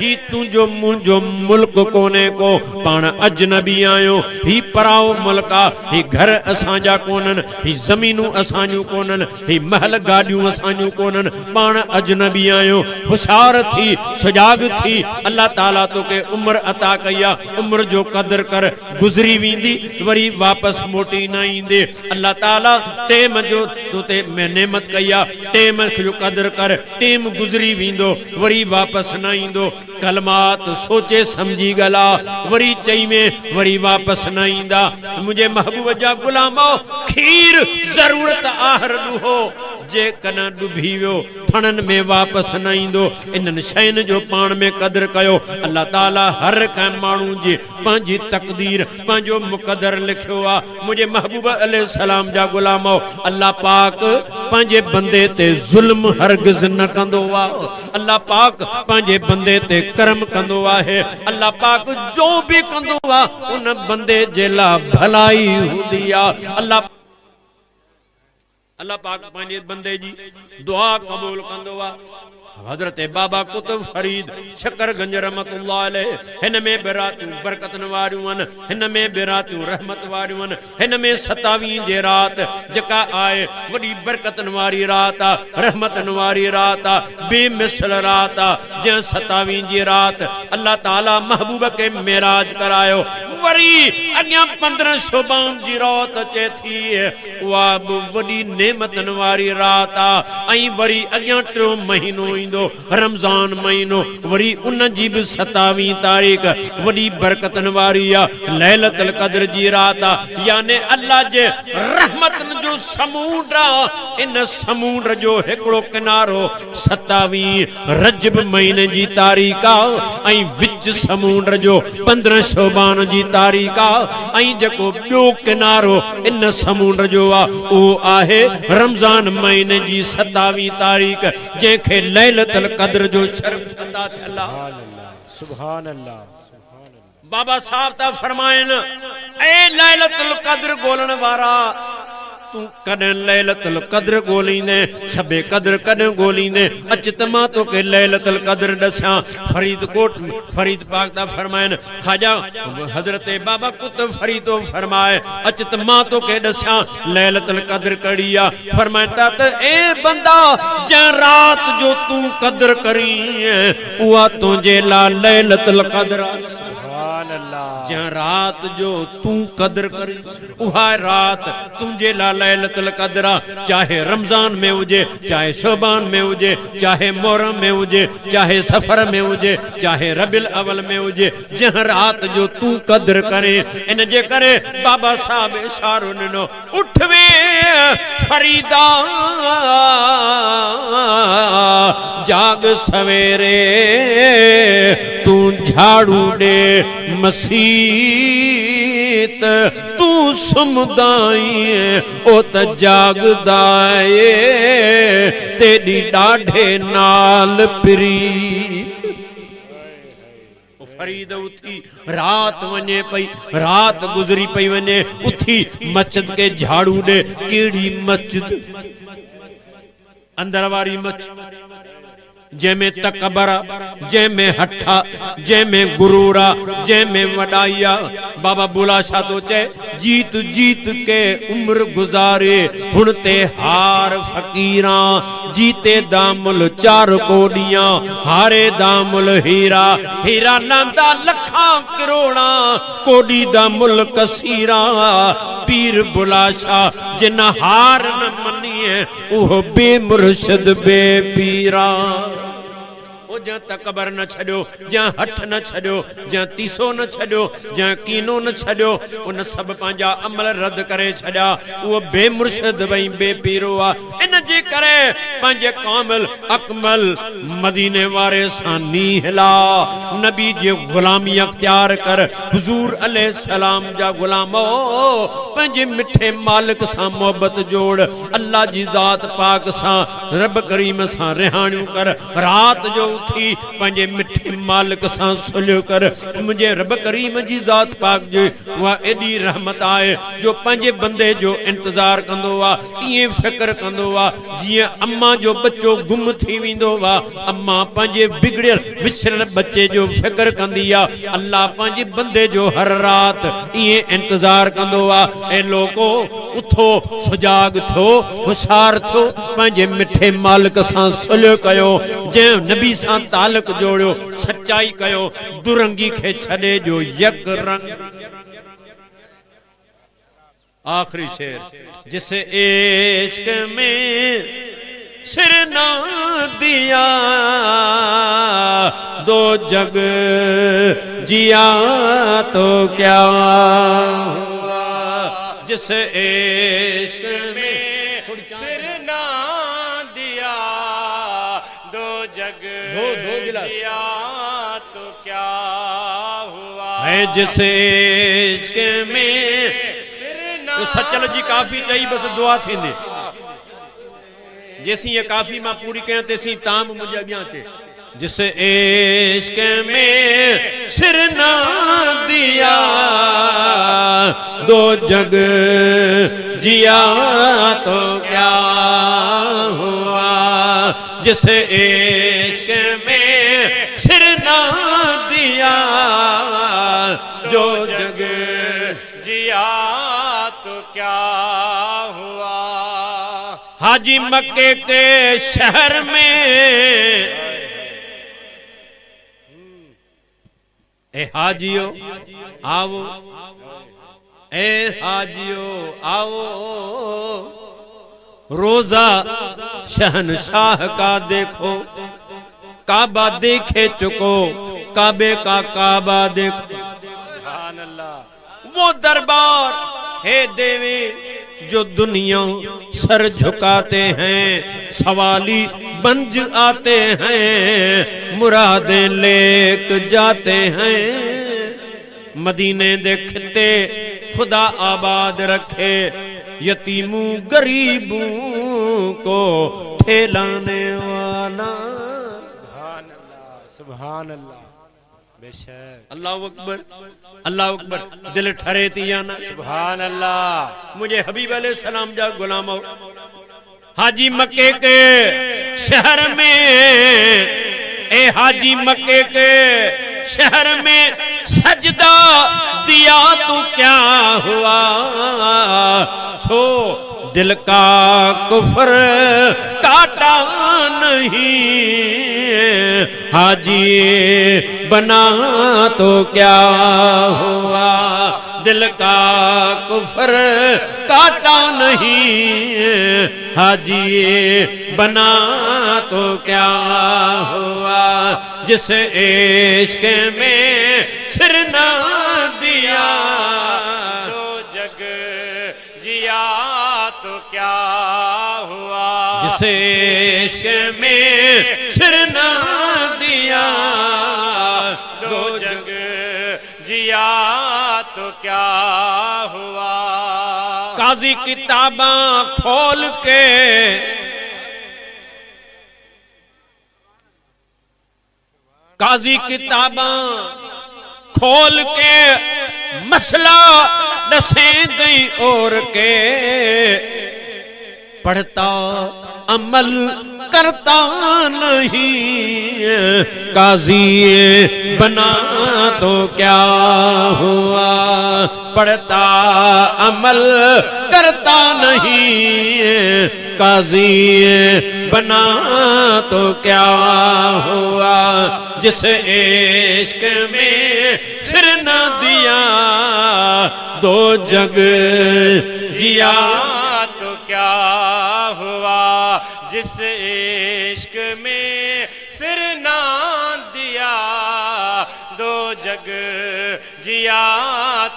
ही तुंहिंजो मुंहिंजो मुल्क कोने को पाण अजनबी आहियो ही पराओ मुल्क आ ही घर असांजा कोन्हनि ही ज़मीनूं असांजूं कोन्हनि ही महल गाॾियूं असांजूं कोन्हनि पाण अजनबी आहियो होशियार थी सुजाग थी अल्लाह ताला तोखे उम्र अता कई आहे उम्र जो कदर कर गुज़री वेंदी वरी वापसि मोटी न ईंदे अल्लाह ताला टेम जो तोते में नेमत कई आहे टेम जो कदर कर टेम गुज़री वेंदो वरी वापसि न ईंदो कलमात सोचे समझी गला वरी चई में वरी वापसि न ईंदा मुझे महबूब जा गुलामो खीर ज़रूरत आहर ॾुहो जेकॾहिं डुबी वियो थणनि में वापसि न ईंदो इन्हनि शयुनि जो पाण में कदर कयो अल्लाह ताला हर कंहिं माण्हू जी पंहिंजी तक़दीर पंहिंजो मुक़दर लिखियो आहे मुंहिंजे महबूब अलैहिस्सलाम जा गुलामो अल्लाह पाक पंहिंजे बंदे ते ज़ुल्म हरगिज़ न कंदो आहे अल्लाह पाक पंहिंजे बंदे ते करम कंदो आहे अल्लाह पाक जो बि कंदो आहे उन बंदे जे लाइ भलाई हूंदी आहे अल्लाह पाक पंहिंजे बंदे जी दुआ क़बूल कंदो आहे हज़रत बाबा कुतुब फरीद शकरगंज रहमतुल्लाह अलैह हिन में बिरातियूं बरकतन वारियूं आहिनि हिन में बिरातियूं रहमत वारियूं आहिनि हिन में 27 जे राति जेका आहे वॾी बरकतन वारी राति आहे रहमतन वारी राति आहे बेमिसल राति आहे जंहिं 27 जी राति अल्लाह ताला महबूब खे मेराज करायो वरी अॻियां 15 शोबान जी राति अचे थी उहा बि वॾी नेमतन वारी राति आहे ऐं वरी अॻियां 3 महीनो रमज़ान महीनो वरी उन जी भी 27 तारीख़ वडी बरकतन वारी आ लैलतुल क़द्र जी रात आ याने अल्लाह जे रहमतन जो समुंड इन समुंड जो हिकड़ो किनारो 27 रजब महीने जी तारीख़ आ ऐं विच समुंड जो 15 शोबान जी तारीख़ आ ऐं जेको ॿियो किनारो इन समुंड जो आ ओ आहे रमज़ान महीने जी 27 तारीख़ जंहिंखे लैलतुल क़द्र जो शर्फ अता थियल सुभान अल्लाह बाबा साहब ता फरमाइन ए लैलतुल क़द्र गोलण वारा तू कदे लैलतुल क़द्र गोलींदे शबे क़द्र कदे गोलींदे अच मां तो के लैलतुल क़द्र दसा फरीदकोट फरीद पाक दा फरमाइन खाजा हजरत बाबा कुतुब फरीद तो फरमाए अच मां तो के दसा लैलतुल क़द्र कड़िया फरमाता त ए बंदा जे रात जो तू कद्र करी उआ तुझे ला लैलतुल क़द्र जहाँ रात जो तू कदर करी उहा रात तुझे ला लैलतुल क़द्र चाहे रमजान में हुजे चाहे शोबान में हुजे चाहे मुहर्रम में हुजे चाहे सफर में हुजे चाहे रबिल अवल में हुजे जहाँ रात जो तू कदर करे इन जे करे बाबा साहब इशारो ॾिनो उठवे फरीदा जाग सवेरे तू झाड़ू दे मसीत तू सुमदाई ओ त जागदाए तेरी डाढ़े नाल प्रीत फरीद उठी रात वने पई रात गुजरी पई वने उठी मस्जिद के झाड़ू दे केड़ी मस्जिद अंदर वारी मस्जिद जैमें तकबरा, जैमें हठा, जैमें गुरूरा, जैमें वडाइया। बाबा बुला शाह तो चे जीत जीत के उम्र गुजारे हुण ते हार फकीरा। जीते दामुल 4 कोडियां, हारे दामुल हीरा। हीरा लांदा लखां करोड़ा, कोडी दा मुल कसीरा। पीर बुला शाह जिन हार न मनिए, ओह बेमुर्शिद बेपीरा। ओ जहाँ तकबर न छड़ो, जहाँ हठ न छड़ो, जहाँ तीसो न छड़ो, जहाँ कीनो न छड़ो, उन सब पांजा अमल रद्द करे छड़ा। वो बेमुर्शिद वही बेपीरो आ। इन जे करे पांजे कामिल अकमल मदीने वारे सानी हिला। नबी जे गुलामी अख्तियार कर, हुजूर अलैहि सलाम जा गुलामो पंजे मिठे मालिक सा मोहब्बत जोड़। अल्लाह जी जात पाक सा, रब करीम सा रिहाणियूं कर। रात जो थी पंजे मिठे मालिक सा सुलियो कर। मुझे रब करीम जी जात पाक जो वह एडी रहमत आए जो पंजे बंदे जो इंतजार कंदो वा। ये फिक्र कंदो वा जिए अम्मा जो बच्चो गुम थी विंदो वा। अम्मा पंजे बिगड़ियल विसरल बच्चे जो फिक्र कंदी आ। अल्लाह पंजे बंदे जो हर रात ये इंतजार कंदो वा। ए लोको उथो, सुजाग थो, होशियार थो, पंजे मिठे मालिक सा सुलियो कयो। जे नबी सा ताल्लुक जोड़ो, सच्चाई कयो, दुरंगी खे छड़े जो यक रंग। आखिरी शेर, जिसे इश्क में सिर ना दिया, दो जग जिया तो क्या हुआ। जिसे इश्क में सिर ना दिया, दो जग जिया तो क्या हुआ। है जिसे इश्क में सिर ना। तो सचल जी काफी चाहिए, बस दुआ थींदे। जैसी ये काफी मां पूरी कयां तेसी ताम मुझे अॻियां चे। जिस इश्क में सिर ना दिया, दो जग जिया तो क्या हुआ। जिस इश्क में सिर ना दिया, जो जग जिया तो क्या हुआ। हाजी मक्के के शहर में, ए हाजियो आओ, ए हाजियो आओ। रोजा शहनशाह का देखो, काबा देखे चुको, काबे का काबा देखो। वो दरबार है देवे जो दुनिया सर झुकाते हैं। सवाली बंज आते हैं, मुरादें लेक जाते हैं। मदीने देखते खुदा आबाद रखे, यतीमों गरीबों को ठेलाने वाला। सुभान अल्लाह, सुभान अल्लाह। बेशक अल्लाह अकबर, अल्लाह अकबर। दिल ठरे तिया ना सुभान अल्लाह। मुझे हबीब अलैहि सलाम जा गुलाम हो। हाजी मक्के के शहर में, ए हाजी मक्के के शहर में सजदा दिया तो क्या हुआ। छो दिल का कुफर काटा नहीं, हाजी बना तो क्या हुआ। दिल का कुफर काटा नहीं, हाजी बना तो क्या हुआ। जिस इश्क में सिर ना दिया, दो जग जिया तो क्या हुआ। जिस इश्क में सिर ना दिया, दो जग जिया तो क्या हुआ। काजी किताबां खोल के, काजी किताबां खोल के मसला दसे दई और के। पढ़ता अमल करता नहीं, काजी बना तो क्या हुआ, पढ़ता अमल करता नहीं, काजी बना तो क्या हुआ, जिस इश्क में सिर न दिया, दो जग जिया तो क्या हुआ, जिस इश्क में सिर ना दिया, दो जग जिया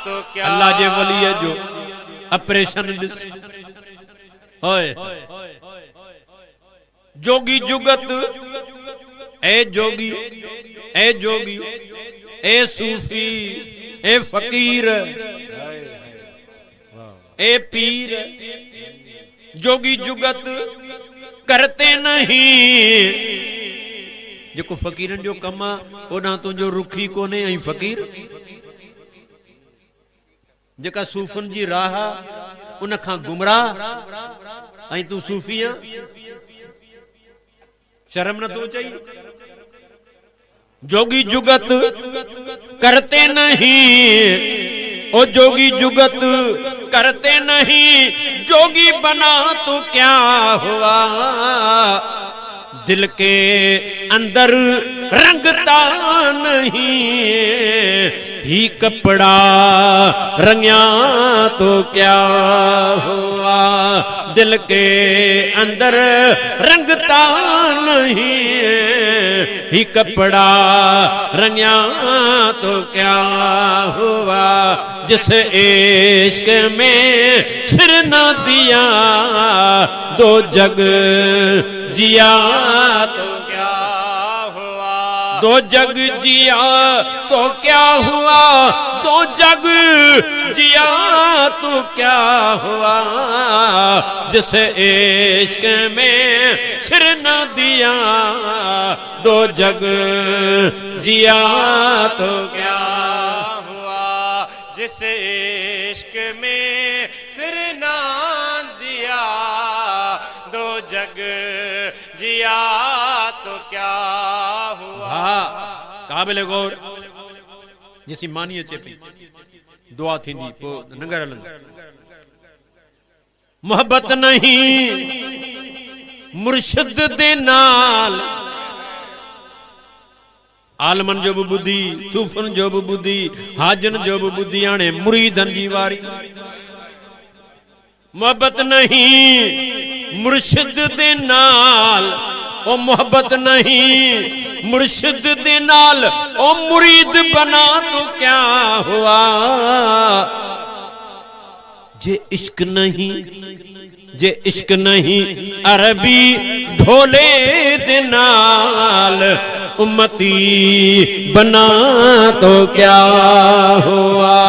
तो क्या। अल्लाह जे वली है जो ऑपरेशन होए, जोगी जुगत ए जोगी, ए जोगी, ए सूफी, ए फकीर, ए पीर, जोगी जुगत करते नहीं, जेको फकीरन जो कम आहे ओॾां तुंहिंजो रुखी कोन्हे ऐं फकीर, जेका सूफ़न जी राह उन खां गुमराह ऐं तूं सूफ़ी आहे, शर्म नथो चई। जोगी जुगत करते नहीं, ओ जोगी जुगत करते नहीं, जोगी बना तो क्या हुआ, दिल के अंदर रंगता नहीं, ही कपड़ा रंगया तो क्या हुआ, दिल के अंदर रंगता नहीं, ही कपड़ा रंगया तो क्या हुआ, जिस इश्क में सिर न दिया, दो जग जिया तो क्या हुआ, दो जग जिया तो क्या हुआ, दो जग जिया तो क्या हुआ, जिस इश्क में सिर न दिया, दो जग जिया तो क्या हुआ, जिस इश्क में सिर ना दिया, दो जग जिया तो क्या हुआ। हाँ काबिल गौर जिसी मानी अचे पई दुआ थींदी पोइ नंगर हलंदा। मोहब्बत नहीं मुर्शिद दे नाल, आलमन जो भी बुद्धि, सूफन जो भी बुद्धि, हाजन जो भी बुद्धि, आने मुरीदन जी वारी। मोहब्बत नहीं मुर्शिद दे नाल, ओ मोहब्बत नहीं मुर्शिद दे नाल, ओ मुरीद बना तो क्या हुआ, जे इश्क नहीं, जे इश्क नहीं अरबी ढोले दे नाल, उम्मती बना तो क्या हुआ,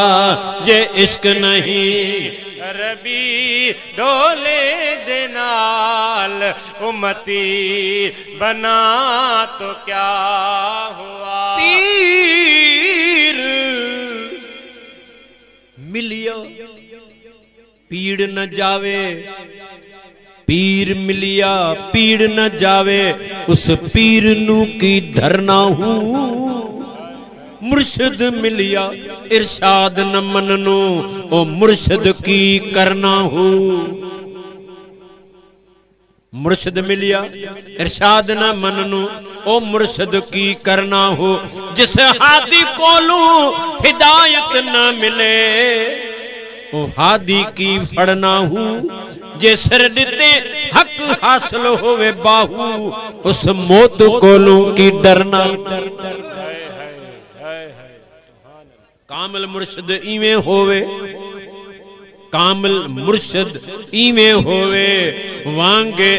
जे इश्क नहीं अरबी ढोले दे नाल, उम्मती बना तो क्या हुआ। पीर मिलियो पीड़ न जावे, पीर मिलिया पीड़ न जावे, उस पीर नू की धरना हूँ, मुर्शिद मिलिया इरशाद न मननो, ओ मुर्शिद की करना हूँ, मुर्शिद मिलिया इरशाद न मननो, ओ मुर्शिद की करना हो, जिस हादी कोलू हिदायत न मिले, ओ हादी की फड़ना हूँ, जे सिर दिते हक हासिल होवे बाहू, उस मौत कोलू की डरना। कामिल मुर्शिद इवें होवे, कामिल मुर्शिद इवें होवे, वांगे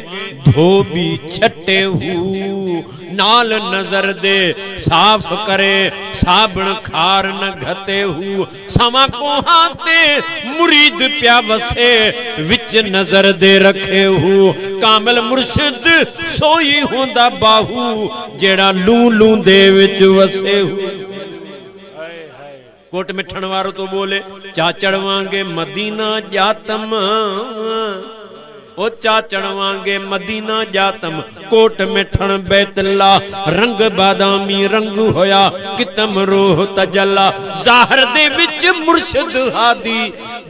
धोबी छटे हूँ, नाल नजर दे साफ करे, साबण खार न घते हूँ, समा को हाथे मुरीद प्या वसे, विच नजर दे रखे हूँ, कामिल मुर्शिद सोई होंदा बाहू, जेड़ा लू लू दे विच वसे हूँ। कोट मिठण वारो तो बोले, चाचड़ वांगे मदीना जातम, ओ चाचण वांगे मदीना जातम कोट में ठण बैतल्ला रंग बादामी रंग होया कितम रोह तजल्ला ज़ाहिर दे विच मुर्शिद हादी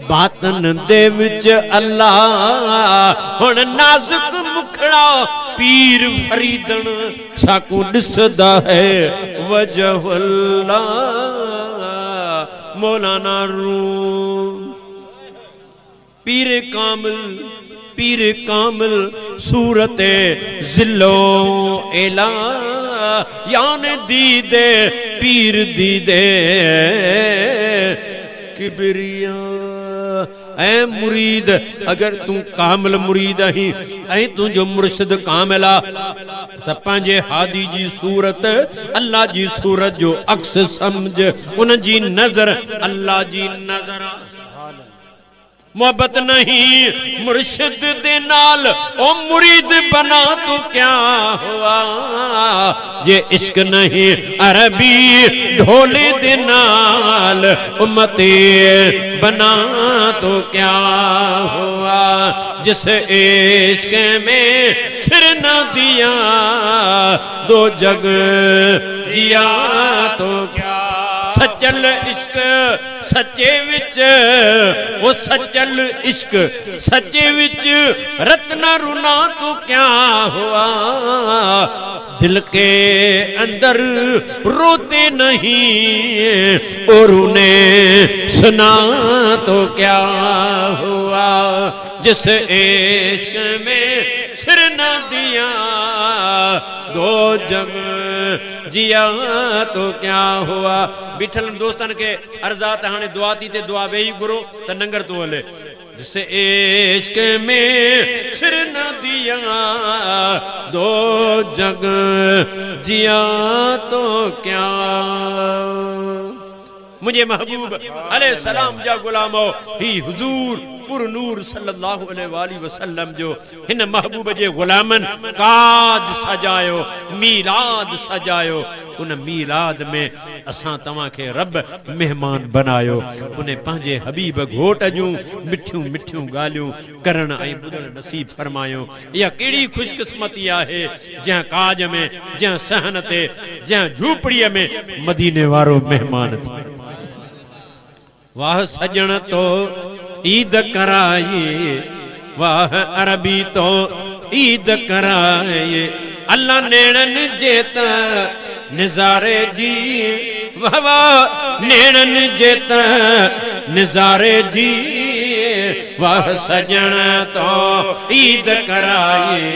बातन दे विच अल्लाह हुण नाजुक मुखड़ा पीर फरीदन साकू दिसदा है वजहुल्ला मौलाना रूम पीर कामिल सूरते जिलो एला यान दीदे पीर दीदे किबरिया ऐ मुरीद अगर तू कामिल मुरीद ही ऐ तू जो मुर्शिद कामिला त पंहिंजे हादी जी सूरत अल्लाह जी सूरत जो अक्स समझ उन जी नजर अल्लाह जी नजर मोहब्बत नहीं मुर्शिद दे नाल ओ मुरीद बना तो क्या हुआ जे इश्क नहीं अरबी ढोले दे नाल उम्मते बना तो क्या हुआ जिस इश्क में सिर न दिया दो जग जिया तो क्या सचल इश्क सच्चे विच वो सचल इश्क सच्चे विच रत्ना रुना तो क्या हुआ दिल के अंदर रोते नहीं और उन्हें सुना तो क्या हुआ जिस इश्क में सिर न दिया दो जग जिया तो क्या हुआ बिठल दोस्तन के अर्जात हाने दुआ थी ते दुआ वेही गुरु त नंगर तो हले जिसे इश्क में सिर न दिया दो जग जिया तो क्या मुझे महबूब अलैहि सलाम जा गुलामो ही हुजूर पुर नूर सल्लल्लाहु अलैहि वसल्लम जो हिन महबूब जे गुलामन काज सजायो मीलाद सजायो उन मीलाद में असां तवां खे रब मेहमान बनायो उन्हें पंहिंजे हबीब घोट जूं मिठियूं मिठियूं ॻाल्हियूं करण ऐं ॿुधण नसीब फरमायो इहा कहिड़ी ख़ुशकिस्मती आहे जंहिं काज में जंहिं सहन ते जंहिं झूपड़ीअ में मदीने वारो मेहमान थियो वाह सजण तो ईद कराए वाह अरबी तो ईद कराए अल्लाह नेणन जेत निजारे जी वाह वाह नेणन जेत निजारे जी वाह सजण तो ईद कराए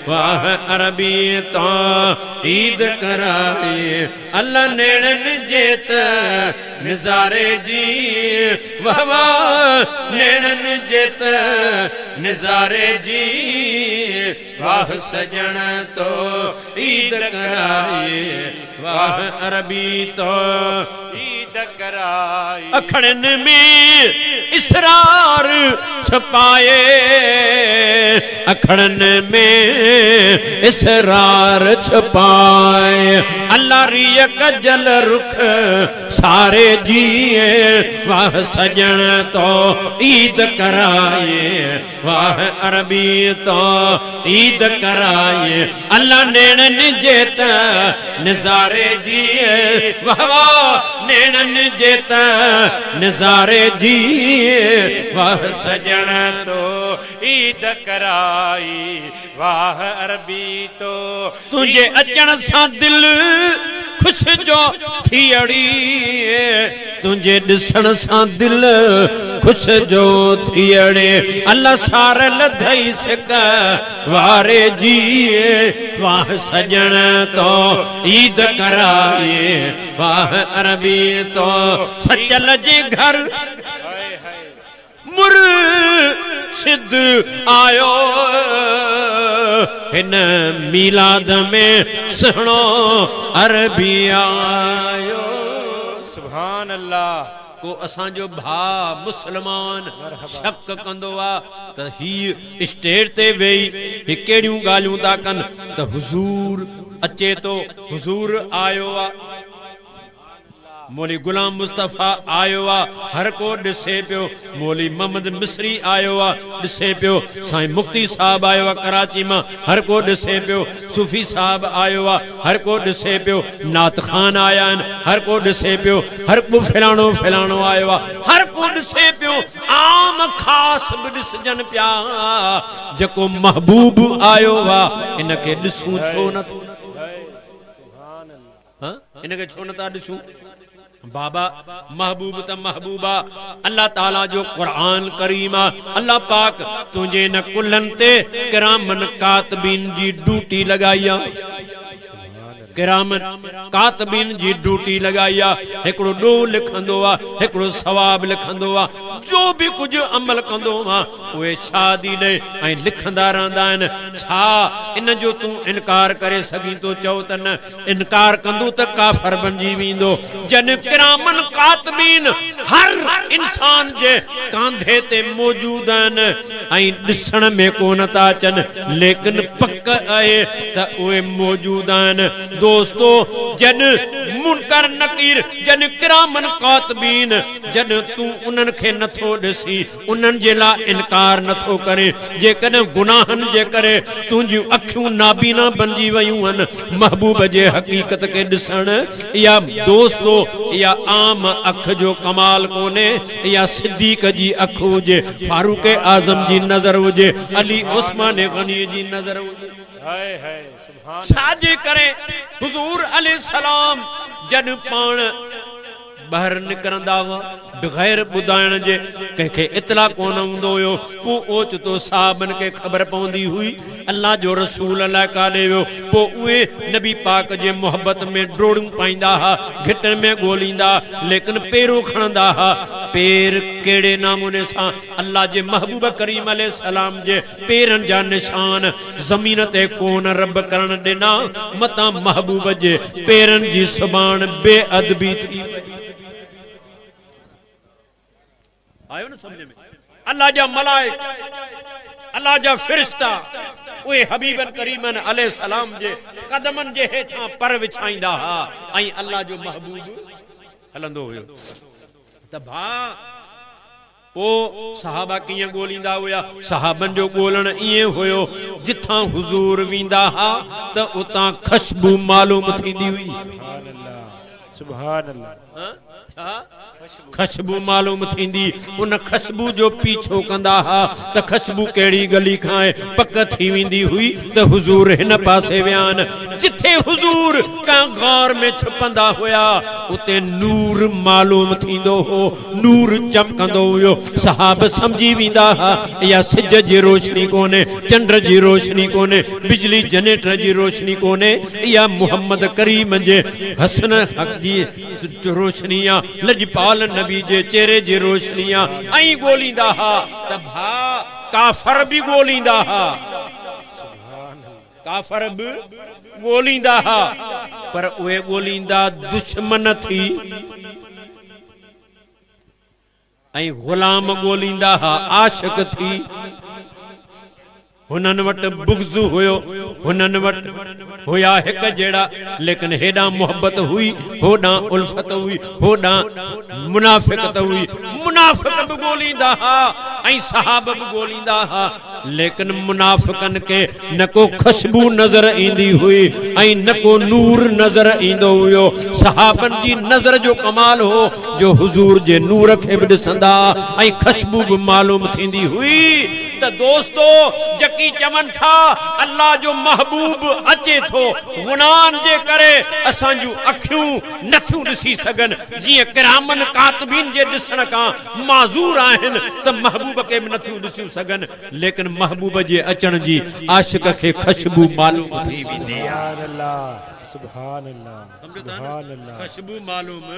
वाह अरबी तो ईद कराए अल्लाह नेणन जेत निजारे जी वाह वाह नेणन जेत निजारे जी वाह सजण तो ईद कराए वाह अरबी तो ईद कराए अखड़न में इसरार छपाए अखड़न में इसरार छपाए अल्लाह रिय कजल रुख सारे जिए वाह सजण तो ईद कराए वाह अरबी तो ईद कराए अल्लाह नेणन जेत निजारे जिए वाह वाह नेणन जेत निजारे जिए वाह सजण तो ईद कराई वाह अरबी तो तुझे अचण सां दिल खुश जो थियड़ी तुझे दिसण सां दिल खुश जो थियड़े अल्लाह सार लधई सिक वारे जिए वाह सजण तो ईद कराए वाह अरबी तो सचल जे घर मुर्शिद आयो हिन मीलाद में सुनो अरबी आयो सुभान अल्लाह को असांजो भा मुसलमान शक कंदो आ त ही स्टेज ते वेही ही केड़ियूं ॻाल्हियूं था कनि त हुजूर अचे तो हुजूर आयो आ मौली गुलाम मुस्तफ़ा आयो आ, हर को ॾिसे पियो। मौली मोहम्मद मिस्री आयो आ, ॾिसे पियो। साईं मुफ्ती साहब आयो आ कराची मां, हर को ॾिसे पियो। सूफ़ी साहब आयो आ, हर को ॾिसे पियो। नात खान आया आहिनि, हर को ॾिसे पियो। हर को फलाणो फलाणो आयो आ, हर को ॾिसे पियो। आम ख़ास बि ॾिसजनि पिया। जेको महबूब आयो आ इनखे ॾिसूं छो नथो? इनखे छो नथा ॾिसूं? बाबा महबूब त महबूबा अल्लाह ताला जो क़ुरान करीम आ। अल्लाह पाक तुझे न कुलन ते किरामन कातबीन जी ड्यूटी लगाई आ। किरामन कातबीन जी ड्यूटी लगाई आ। हिकड़ो ॾोह लिखंदो आ, हिकड़ो सवाब लिखंदो आ। जो भी कुछ अमल कंदो आ उहे शादी ॾे ऐं लिखंदा रहंदा आहिनि। छा इन जो तूं इनकार करे सघीं थो? चओ त न, इनकार कंदो त काफ़िर बणिजी वेंदो। जन किरामन कातबीन हर इंसान जे कांधे ते मौजूद आहिनि ऐं ॾिसण में कोन था अचनि, लेकिन पक आहे त उहे मौजूद आहिनि। दोस्तो जन मुनकर नकीर, जन किरामन कातबीन, जन तू उन्हनि खे नथो ॾिसी, उन्हनि जे लाइ इनकार नथो करे, जेकॾहिं गुनाहनि जे करे तुंहिंजियूं अखियूं नाबीना बणिजी वयूं आहिनि महबूब जे हक़ीक़त खे ॾिसण, या दोस्तो या आम अख जो कमाल कोन्हे, या सिद्दीक़ जी अख हुजे, फारूक आज़म जी नज़र हुजे, अली उस्मान गनी जी नज़र हुजे। छाजे करे हुजूर अलैहिस्सलाम जन पाण ॿाहिरि निकिरंदा हुआ बग़ैर ॿुधाइण जे, कंहिंखे इतला कोन हूंदो हुयो। पोइ ओचितो साहबनि खे ख़बर पवंदी हुई अल्लाह जो रसूल अलाए काॾे वियो। पोइ उहे नबी पाक जे मोहब्बत में डोड़ियूं पाईंदा हुआ, घिटनि में ॻोल्हींदा, लेकिन पेरों खणंदा हुआ। पेर कहिड़े नमूने सां? अल्लाह जे महबूब करीम अलैहिस्सलाम जे पेरनि जा निशान ज़मीन ते कोन रब करण ॾिना, मतां महबूब जे पेरनि जी सुभाण बेअदबी थी। आयो न समझ में? अल्लाह जा मलाइक, अल्लाह जा फिरिश्ता उहे हबीबन करीमन अलैहिस्सलाम जे कदमनि जे हेठां पर विछाईंदा हा ऐं अल्लाह जो महबूब हलंदो हुयो। त भा पोइ सहाबा कीअं ॻोल्हींदा हुया? सहाबनि जो ॻोल्हण ईअं हुयो, जिथां हुजूर वेंदा हा त उतां खुशबू मालूम थींदी हुई। सुभान अल्लाह। खुशबू मालूम थींदी, उन खुशबू जो पीछो कंदा हा त खुशबू कहिड़ी गली खां पक थी वेंदी हुई त हुजूर हिन पासे विया आहिनि। जिथे हुजूर का गार में छुपंदा हुया उते नूर मालूम थींदो हो, नूर चमकंदो हुयो। सहाब समझी वेंदा हा या सिज जी रोशनी कोन्हे, चंड जी रोशनी कोन्हे, बिजली जनरेटर जी रोशनी कोन्हे, या मुहम्मद करीम जे हसन हक जी रोशनी आ, लजपाल नबी जे चेहरे जी रोशनी आ। ऐं ॻोल्हींदा हा त भा काफ़र बि ॻोल्हींदा हा, काफ़र बि ॻोल्हींदा हा, पर उहे ॻोल्हींदा दुश्मन थी ऐं गुलाम ॻोल्हींदा हा आशिक थी। हुननि वटि बुग़्ज़ हुयो, हुननि वटि हुया हिक जहिड़ा, लेकिन हेॾां मोहब्बत हुई, होॾां उल्फत हुई, होॾां मुनाफ़िक़त हुई। मुनाफ़िक़ बि ॻोल्हींदा हा ऐं सहाब बि ॻोल्हींदा हा, लेकिन मुनाफ़िक़नि खे न को खुशबू नज़र ईंदी हुई ऐं न को नूर नज़र ईंदो हुयो। सहाबनि जी नज़र जो कमाल हो जो हुजूर जे नूर खे बि ॾिसंदा ऐं खुशबू बि मालूम थींदी हुई। त दोस्तो जकी चवनि था अल्लाह जो महबूब अचे थो, गुनाहन जे करे असांजूं अखियूं नथियूं ॾिसी सघनि, जीअं किरामन कातबीन जे ॾिसण खां माज़ूर आहिनि त महबूब खे बि नथियूं ॾिसी सघनि, लेकिन महबूब जे अचण जी आशिक खे खुशबू मालूम थी वेंदी आहे। सुभान अल्लाह, सुभान अल्लाह। खुशबू मालूम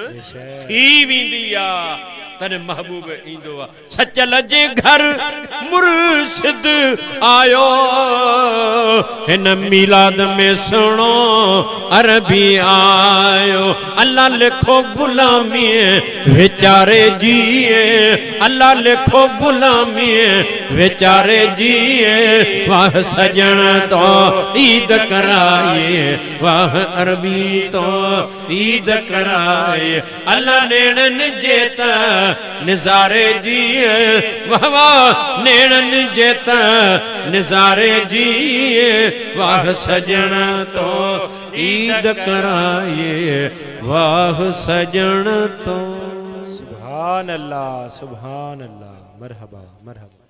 थी वेंदी आहे, तने महबूब ईंदो आहे। सचल जे घर मुर्शिद आयो, हिन मिलाद में सुनो अरबी आयो। अल्लाह लिखो गुलामी बेचारे जिए, अल्लाह लिखो गुलामी बेचारे जिए। वाह सजन तो ईद कराइए, वाह अरबी तो ईद कराए अल्लाह नेड़न जेता निजारे जिए वाह वाह नेड़न जेता निजारे जिए वाह सजन तो ईद कराए वाह सजन तो सुभान अल्लाह मरहबा मरहबा।